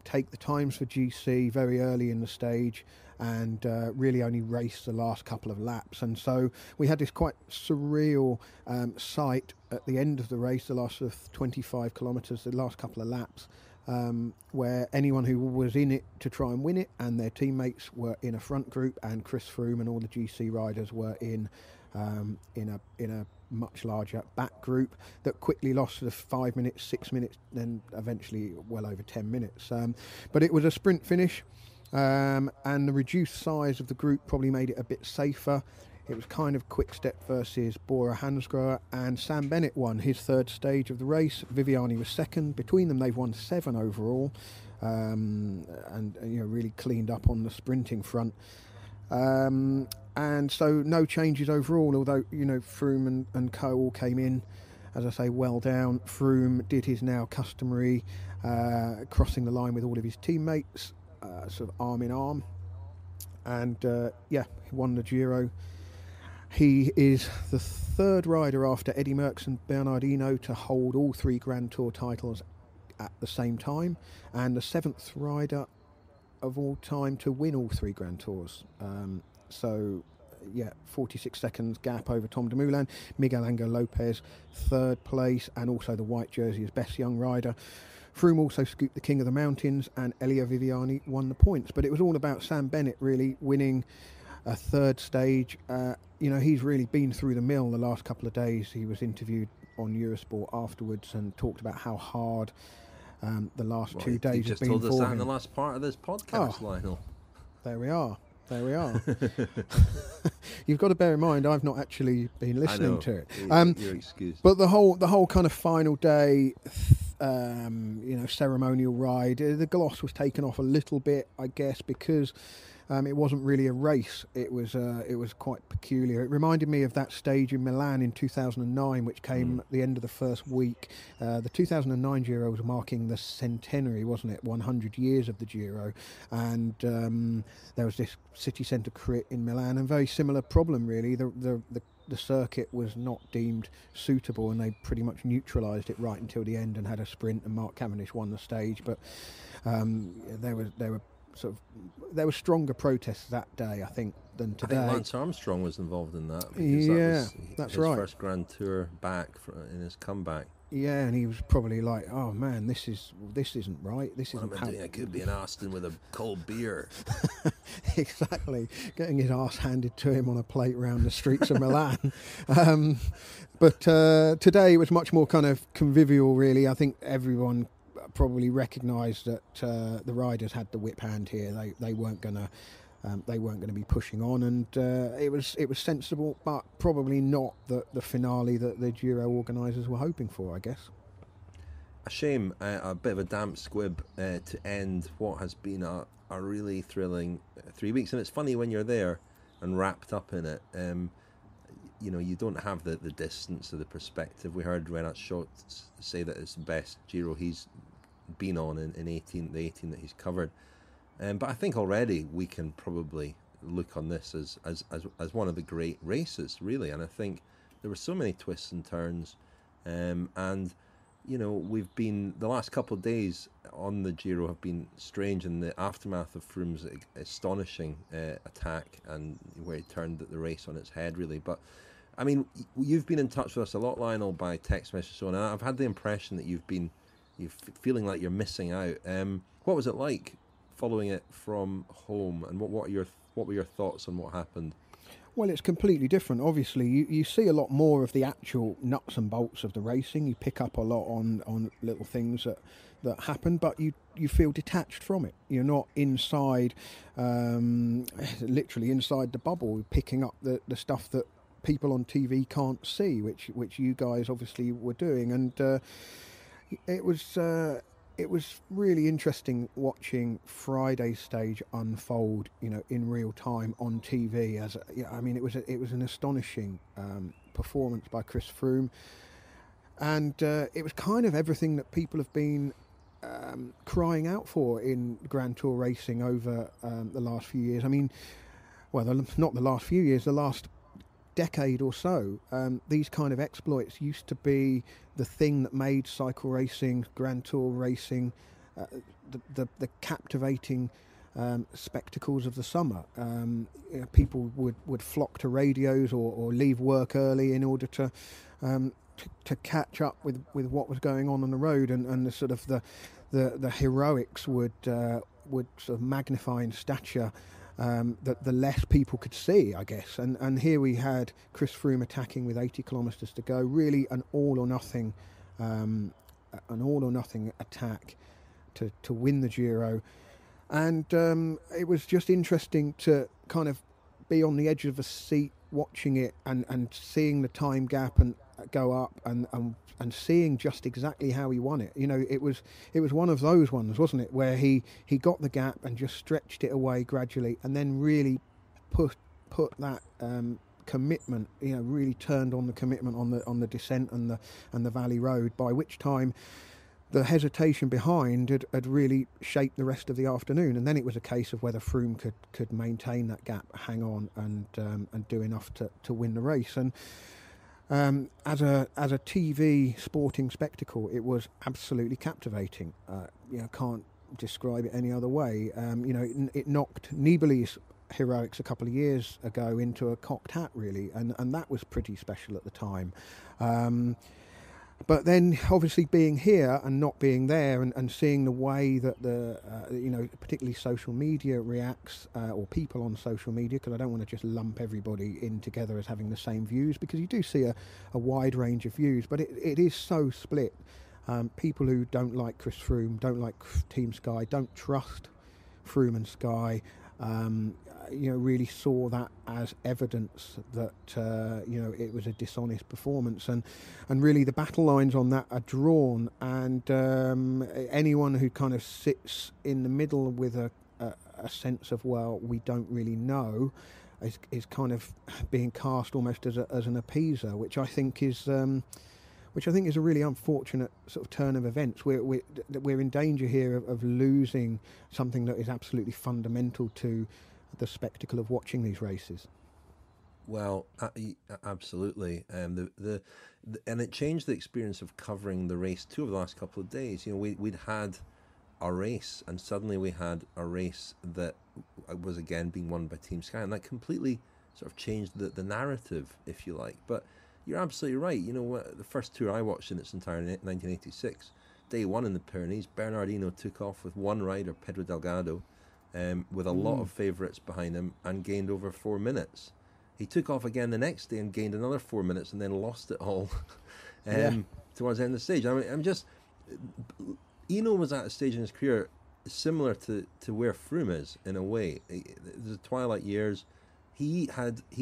take the times for GC very early in the stage and really only race the last couple of laps. And so we had this quite surreal sight at the end of the race, the last of 25 kilometres, the last couple of laps, where anyone who was in it to try and win it and their teammates were in a front group, and Chris Froome and all the GC riders were in a much larger back group that quickly lost sort of 5 minutes, 6 minutes, then eventually well over 10 minutes. But it was a sprint finish, and the reduced size of the group probably made it a bit safer. It was kind of Quick Step versus Bora Hansgrohe, and Sam Bennett won his third stage of the race. Viviani was second. Between them, they've won 7 overall, and really cleaned up on the sprinting front. And so no changes overall, although Froome and co all came in, as I say, well down. Froome did his now customary crossing the line with all of his teammates, sort of arm in arm, and he won the Giro. He is the third rider after Eddie Merckx and Bernardino to hold all 3 Grand Tour titles at the same time, and the 7th rider of all time to win all 3 Grand Tours. 46 seconds gap over Tom Dumoulin. Miguel Angel Lopez, third place, and also the white jersey as best young rider. Froome also scooped the King of the Mountains, and Elia Viviani won the points. But it was all about Sam Bennett really winning a third stage. He's really been through the mill the last couple of days. He was interviewed on Eurosport afterwards and talked about how hard the last 2 days have been for him. You just told us that in the last part of this podcast, Lionel. There we are. You've got to bear in mind, I've not actually been listening to it. You're excused. But the whole kind of final day, ceremonial ride, the gloss was taken off a little bit, I guess, because it wasn't really a race. It was quite peculiar. It reminded me of that stage in Milan in 2009, which came at the end of the first week. The 2009 Giro was marking the centenary, wasn't it? 100 years of the Giro, and there was this city centre crit in Milan, and very similar problem really. The circuit was not deemed suitable, and they pretty much neutralised it right until the end and had a sprint, and Mark Cavendish won the stage. But there were stronger protests that day, I think, than today. I think Lance Armstrong was involved in that. That's his right. First Grand Tour back in his comeback. Yeah, and he was probably like, "Oh man, this isn't right. This isn't." I could be in Austin with a cold beer. Exactly, getting his arse handed to him on a plate around the streets of Milan. But today it was much more kind of convivial, really. I think everyone probably recognised that the riders had the whip hand here. They weren't going to be pushing on, and it was sensible, but probably not the finale that the Giro organisers were hoping for, I guess. A shame, a bit of a damp squib to end what has been a really thrilling 3 weeks. And it's funny when you're there and wrapped up in it. You don't have the distance or the perspective. We heard Renaat Schotte say that it's the best Giro he's been on in the 18 that he's covered. But I think already we can probably look on this as one of the great races, really. And I think there were so many twists and turns, and we've been, the last couple of days on the Giro have been strange in the aftermath of Froome's astonishing attack, and where he turned the race on its head, really. But I mean, you've been in touch with us a lot, Lionel, by text message, so on, and I've had the impression that you're feeling like you're missing out. What was it like following it from home, and what were your thoughts on what happened? Well, it's completely different. Obviously, you see a lot more of the actual nuts and bolts of the racing. You pick up a lot on little things that happen, but you feel detached from it. You're not inside, literally inside the bubble, picking up the stuff that people on TV can't see, which you guys obviously were doing, and it was really interesting watching Friday's stage unfold, in real time on TV. It was an astonishing performance by Chris Froome, and it was kind of everything that people have been crying out for in Grand Tour racing over the last few years. I mean, not the last few years, the last decade or so. These kind of exploits used to be the thing that made cycle racing, Grand Tour racing, the captivating spectacles of the summer. People would flock to radios or leave work early in order to catch up with what was going on the road, and the sort of the heroics would sort of magnify in stature that the less people could see, I guess. And here we had Chris Froome attacking with 80 kilometres to go, really an all or nothing attack to win the Giro. And it was just interesting to kind of be on the edge of a seat watching it and seeing the time gap and go up and seeing just exactly how he won it. You know, it was one of those ones, wasn't it, where he got the gap and just stretched it away gradually, and then really put that commitment, you know, really turned on the commitment on the descent and the valley road, by which time the hesitation behind had really shaped the rest of the afternoon. And then it was a case of whether Froome could maintain that gap, hang on, and do enough to win the race. And as a TV sporting spectacle, it was absolutely captivating. You know, can't describe it any other way. You know, it knocked Nibali's heroics a couple of years ago into a cocked hat, really, and that was pretty special at the time. But then, obviously, being here and not being there, and seeing the way that you know, particularly social media reacts, or people on social media, because I don't want to just lump everybody in together as having the same views, because you do see a wide range of views, but it is so split. People who don't like Chris Froome, don't like Team Sky, don't trust Froome and Sky, you know, really saw that as evidence that you know, it was a dishonest performance, and really the battle lines on that are drawn, and anyone who kind of sits in the middle with a sense of, well, we don't really know, is kind of being cast almost as an appeaser, which I think is a really unfortunate sort of turn of events. We're in danger here of losing something that is absolutely fundamental to the spectacle of watching these races. Well, absolutely, and and it changed the experience of covering the race too over the last couple of days. You know, we'd had a race, and suddenly we had a race that was again being won by Team Sky, and that completely sort of changed the narrative, if you like. But you're absolutely right. You know, the first tour I watched in its entirety, 1986, day one in the Pyrenees, Bernardino took off with one rider, Pedro Delgado, with a lot of favourites behind him, and gained over 4 minutes. He took off again the next day and gained another 4 minutes, and then lost it all towards the end of the stage. I mean, Eno was at a stage in his career similar to where Froome is in a way. The twilight years, he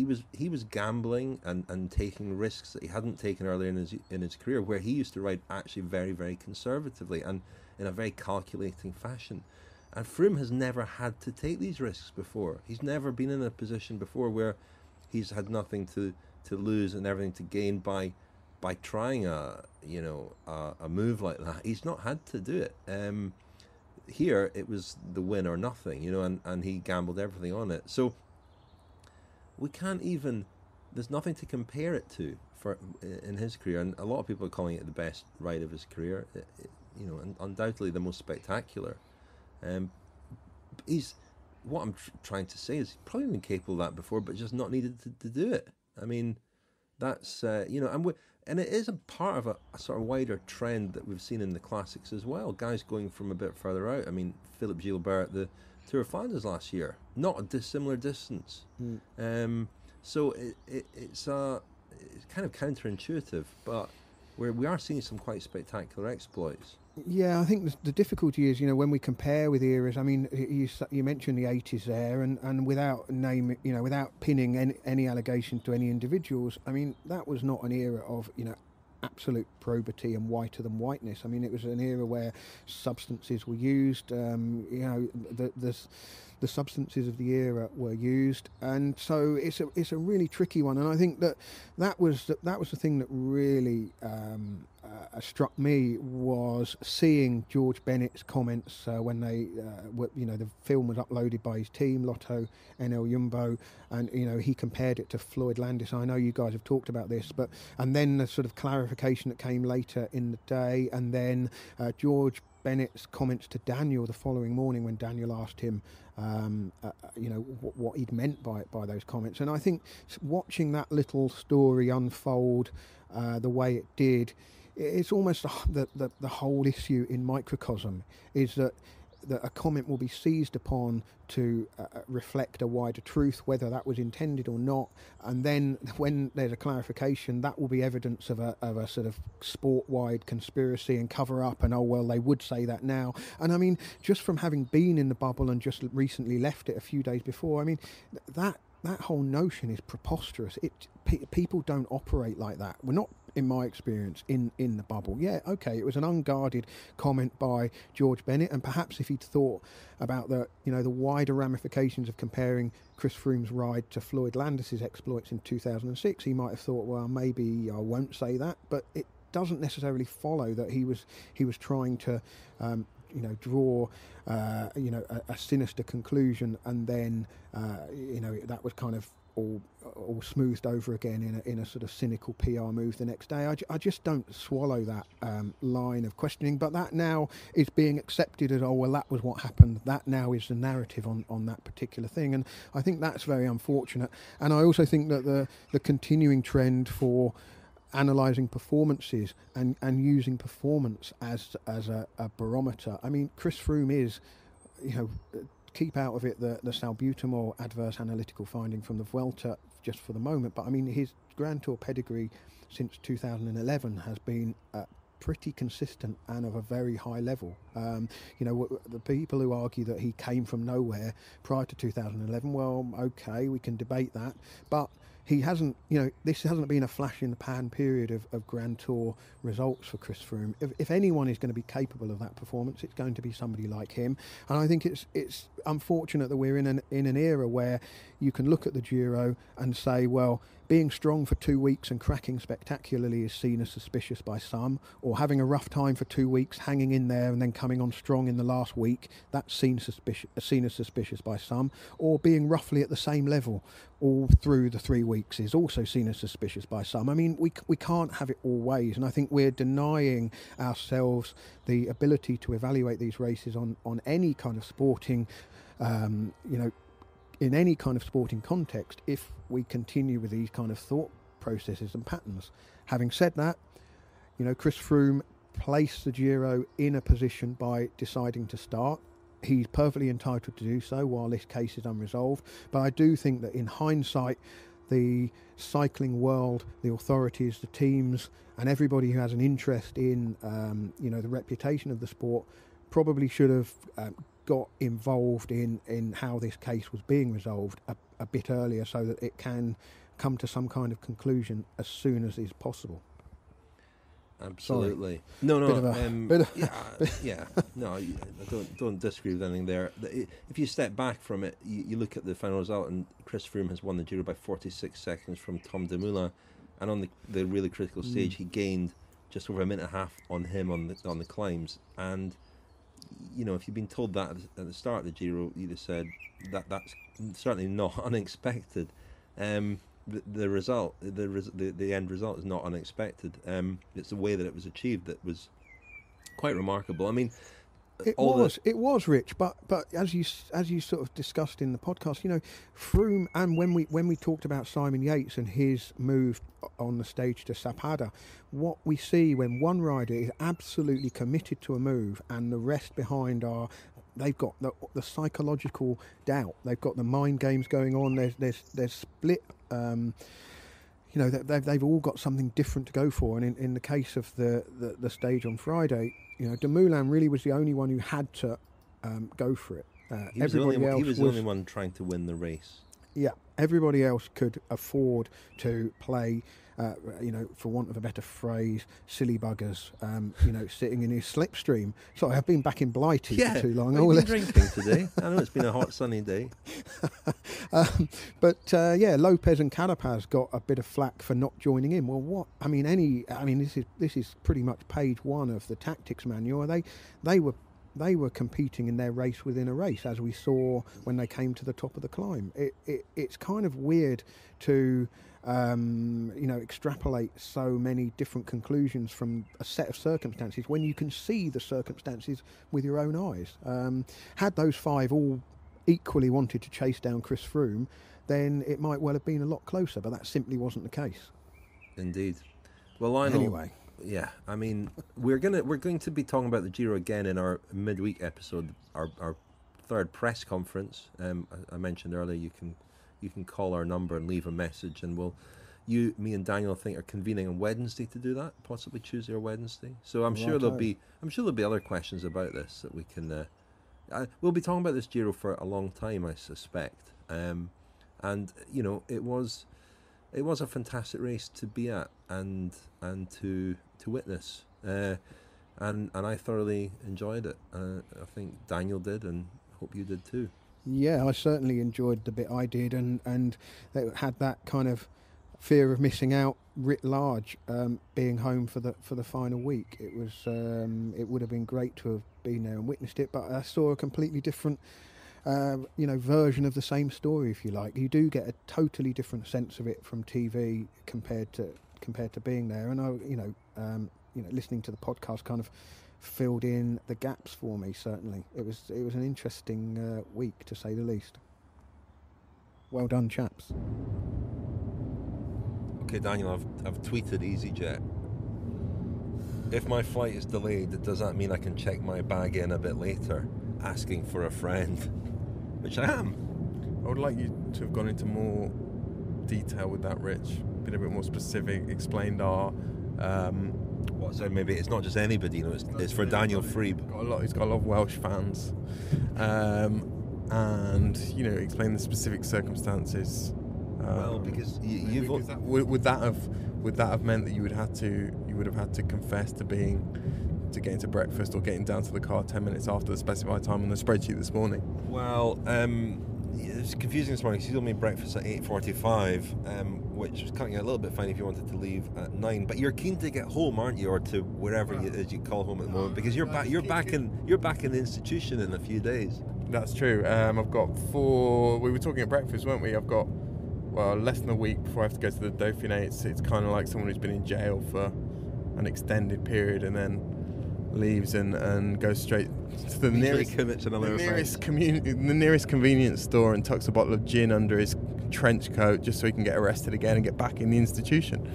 was gambling and taking risks that he hadn't taken earlier in his career, where he used to ride actually very, very conservatively and in a very calculating fashion. And Froome has never had to take these risks before. He's never been in a position before where he's had nothing to lose and everything to gain by trying a move like that. He's not had to do it. Here it was the win or nothing, you know, and he gambled everything on it. So we can't even. There's nothing to compare it to in his career, and a lot of people are calling it the best ride of his career. You know, and undoubtedly the most spectacular. What I'm trying to say is he's probably been capable of that before, but just not needed to do it. I mean, that's you know, and it is a part of a sort of wider trend that we've seen in the classics as well. Guys going from a bit further out. I mean, Philippe Gilbert at the Tour of Flanders last year, not a dissimilar distance. So it's kind of counterintuitive, but we are seeing some quite spectacular exploits. Yeah, I think the difficulty is, you know, when we compare with eras. I mean, you mentioned the 80s there, and without without pinning any allegations to any individuals. I mean, that was not an era of, you know, absolute probity and whiter than whiteness. I mean, it was an era where substances were used. You know, the substances of the era were used, and so it's a really tricky one. And I think that was the thing that really struck me, was seeing George Bennett's comments when they the film was uploaded by his team, Lotto NL Jumbo, and you know, he compared it to Floyd Landis. I know you guys have talked about this, and then the sort of clarification that came later in the day, and then George Bennett's comments to Daniel the following morning when Daniel asked him what he'd meant by those comments. And I think watching that little story unfold the way it did, it's almost the whole issue in microcosm is that a comment will be seized upon to reflect a wider truth, whether that was intended or not, and then when there's a clarification, that will be evidence of a sort of sport-wide conspiracy and cover-up, and they would say that now. And I mean, just from having been in the bubble and just recently left it a few days before, I mean, that whole notion is preposterous. People don't operate like that. We're not, in my experience, in the bubble. Yeah, okay, it was an unguarded comment by George Bennett, and perhaps if he'd thought about the wider ramifications of comparing Chris Froome's ride to Floyd Landis's exploits in 2006, he might have thought, well, maybe I won't say that. But it doesn't necessarily follow that he was trying to draw a sinister conclusion, and then that was kind of all smoothed over again in a sort of cynical PR move the next day. I just don't swallow that line of questioning, but that now is being accepted as, that was what happened. That now is the narrative on that particular thing, and I think that's very unfortunate. And I also think that the continuing trend for analysing performances and using performance as a barometer. I mean, Chris Froome is, keep out of it the salbutamol adverse analytical finding from the Vuelta just for the moment, but I mean, his Grand Tour pedigree since 2011 has been pretty consistent and of a very high level. The people who argue that he came from nowhere prior to 2011, well, okay, we can debate that, but he hasn't, this hasn't been a flash in the pan period of Grand Tour results for Chris Froome. If anyone is going to be capable of that performance, it's going to be somebody like him. And I think it's unfortunate that we're in an era where you can look at the Giro and say, well, being strong for 2 weeks and cracking spectacularly is seen as suspicious by some, or having a rough time for 2 weeks, hanging in there and then coming on strong in the last week, that's seen as suspicious by some, or being roughly at the same level all through the 3 weeks is also seen as suspicious by some. I mean, we can't have it all ways, and I think we're denying ourselves the ability to evaluate these races on any kind of sporting, in any kind of sporting context if we continue with these kind of thought processes and patterns. Having said that, Chris Froome placed the Giro in a position by deciding to start. He's perfectly entitled to do so while this case is unresolved, but I do think that in hindsight, the cycling world, the authorities, the teams, and everybody who has an interest in the reputation of the sport probably should have got involved in how this case was being resolved a bit earlier, so that it can come to some kind of conclusion as soon as is possible. Absolutely. Sorry. No, I don't disagree with anything there. If you step back from it, you look at the final result, and Chris Froome has won the Giro by 46 seconds from Tom Dumoulin, and on the really critical stage, he gained just over a minute and a half on him on the climbs. And if you'd been told that at the start of the Giro, you'd have said that's certainly not unexpected. The result, the end result, is not unexpected. It's the way that it was achieved that was quite remarkable. I mean, it was Rich, but as you sort of discussed in the podcast, Froome, and when we talked about Simon Yates and his move on the stage to Sappada, what we see when one rider is absolutely committed to a move and the rest behind they've got the psychological doubt, they've got the mind games going on. There's split. They've all got something different to go for, and in the case of the stage on Friday, Dumoulin really was the only one who had to go for it. He was the only one trying to win the race. Yeah, everybody else could afford to play, for want of a better phrase, silly buggers, sitting in his slipstream. Sorry, I've been back in Blighty for too long. I've been drinking today. I know it's been a hot, sunny day. But Lopez and Carapaz got a bit of flack for not joining in. Well, what? This is pretty much page one of the tactics manual. They were competing in their race within a race, as we saw when they came to the top of the climb. It's kind of weird to extrapolate so many different conclusions from a set of circumstances when you can see the circumstances with your own eyes. Had those five all equally wanted to chase down Chris Froome, then it might well have been a lot closer, but that simply wasn't the case. Indeed. Well, Lionel, anyway, yeah, I mean, we're going to be talking about the Giro again in our midweek episode, our third press conference. I mentioned earlier you can call our number and leave a message, and me and Daniel, I think, are convening on Wednesday to do that, possibly Tuesday or Wednesday. So I'm sure there'll be other questions about this that we can. We'll be talking about this Giro for a long time, I suspect. And it was a fantastic race to be at and to witness. And I thoroughly enjoyed it. I think Daniel did, and hope you did too. Yeah, I certainly enjoyed the bit I did, and it had that kind of fear of missing out writ large, being home for the final week. It was it would have been great to have been there and witnessed it, but I saw a completely different version of the same story, if you like. You do get a totally different sense of it from TV compared to being there, and I listening to the podcast kind of filled in the gaps for me. Certainly it was an interesting week, to say the least. Well done, chaps. Okay, Daniel, I've tweeted EasyJet. If my flight is delayed, does that mean I can check my bag in a bit later, asking for a friend? Which I am. I would like you to have gone into more detail with that, Rich. Been a bit more specific, explained our... so maybe it's not just anybody, it's for Daniel Friebe. He's got a lot of Welsh fans. And, explain the specific circumstances. Well, because would that have meant that you would have had to confess to getting to breakfast or getting down to the car 10 minutes after the specified time on the spreadsheet this morning? Well, it's confusing this morning because you told me breakfast at 8:45, which was cutting it a little bit fine if you wanted to leave at 9. But you're keen to get home, aren't you, or to wherever it is you call home at the moment, because you're back in the institution in a few days. That's true. I've got 4. We were talking at breakfast, weren't we? I've got less than a week before I have to go to the Dauphiné. It's kind of like someone who's been in jail for an extended period and then leaves and goes straight to the nearest convenience store and tucks a bottle of gin under his trench coat just so he can get arrested again and get back in the institution.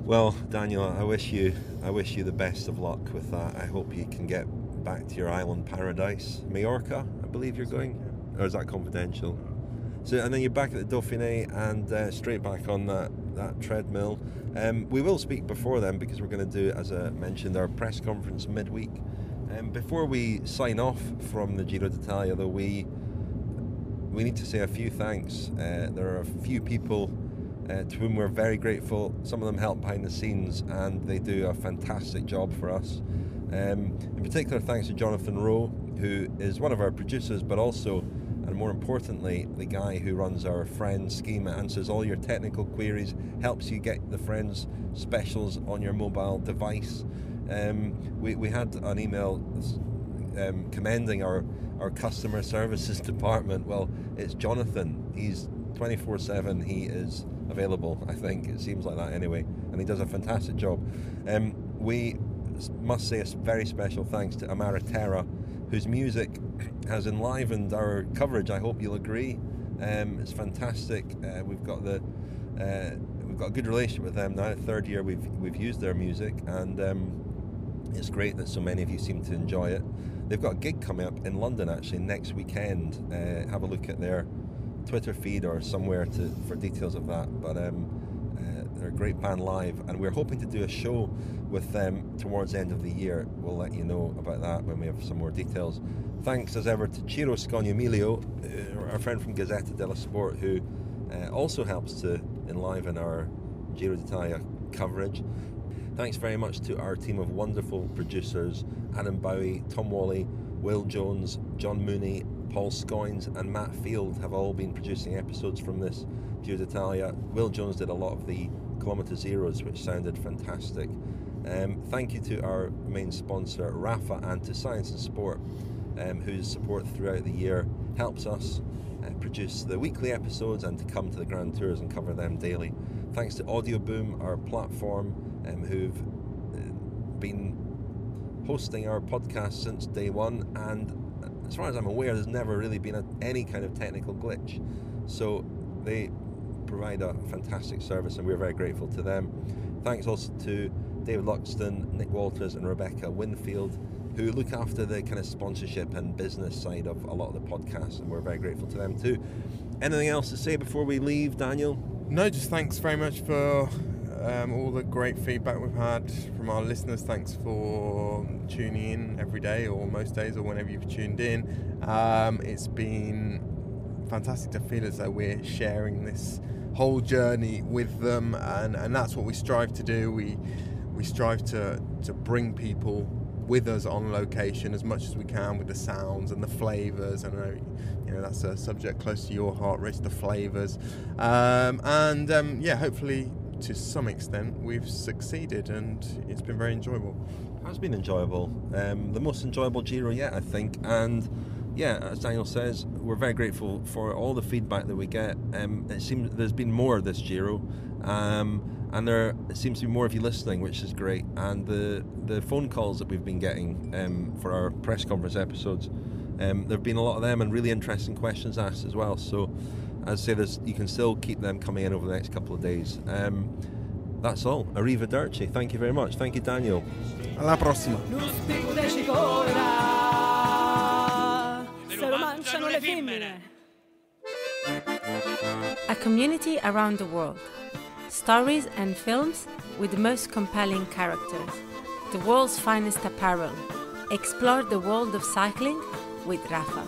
Well, Daniel, I wish you the best of luck with that. I hope you can get back to your island paradise, Majorca, I believe you're going, or is that confidential? So, and then you're back at the Dauphiné and straight back on that treadmill. We will speak before then because we're going to do, as I mentioned, our press conference midweek. Before we sign off from the Giro d'Italia, though, we need to say a few thanks. There are a few people to whom we're very grateful. Some of them help behind the scenes and they do a fantastic job for us. In particular, thanks to Jonathan Rowe, who is one of our producers, but also, and more importantly, the guy who runs our Friends scheme, answers all your technical queries, helps you get the Friends specials on your mobile device. We had an email commending our customer services department. Well, it's Jonathan. He's 24/7. He is available, I think. It seems like that anyway. And he does a fantastic job. We must say a very special thanks to Amara Terra, whose music has enlivened our coverage. I hope you'll agree. It's fantastic. We've got a good relationship with them now. Third year we've used their music, and it's great that so many of you seem to enjoy it. They've got a gig coming up in London actually next weekend. Have a look at their Twitter feed or somewhere for details of that. But they're a great band live, and we're hoping to do a show with them towards the end of the year. We'll let you know about that when we have some more details. Thanks as ever to Ciro Scognamiglio, our friend from Gazzetta dello Sport, who also helps to enliven our Giro d'Italia coverage. Thanks very much to our team of wonderful producers, Adam Bowie, Tom Wally, Will Jones, John Mooney, Paul Scoynes and Matt Field have all been producing episodes from this Giro d'Italia. Will Jones did a lot of the Kilometre Zeros, which sounded fantastic. Thank you to our main sponsor, Rafa, and to Science and Sport, whose support throughout the year helps us produce the weekly episodes and to come to the Grand Tours and cover them daily. Thanks to Audio Boom, our platform, who've been hosting our podcast since day one, and as far as I'm aware, there's never really been any kind of technical glitch. So they provide a fantastic service and we're very grateful to them. Thanks also to David Luxton, Nick Walters and Rebecca Winfield, who look after the kind of sponsorship and business side of a lot of the podcasts, and we're very grateful to them too. Anything else to say before we leave, Daniel? No, just thanks very much for all the great feedback we've had from our listeners. Thanks for tuning in every day or most days or whenever you've tuned in. It's been fantastic to feel as though we're sharing this whole journey with them, and that's what we strive to do. We strive to bring people with us on location as much as we can with the sounds and the flavours. And you know that's a subject close to your heart, Rich, the flavours. Hopefully to some extent we've succeeded, and it's been very enjoyable. It has been enjoyable. The most enjoyable Giro yet, I think. And yeah, as Daniel says, we're very grateful for all the feedback that we get. It seems there's been more this Giro, and there seems to be more of you listening, which is great. And the phone calls that we've been getting for our press conference episodes, there have been a lot of them and really interesting questions asked as well. So, as I say, you can still keep them coming in over the next couple of days. That's all. Arrivederci. Thank you very much. Thank you, Daniel. Alla prossima. A community around the world. Stories and films with the most compelling characters. The world's finest apparel. Explore the world of cycling with Rafa.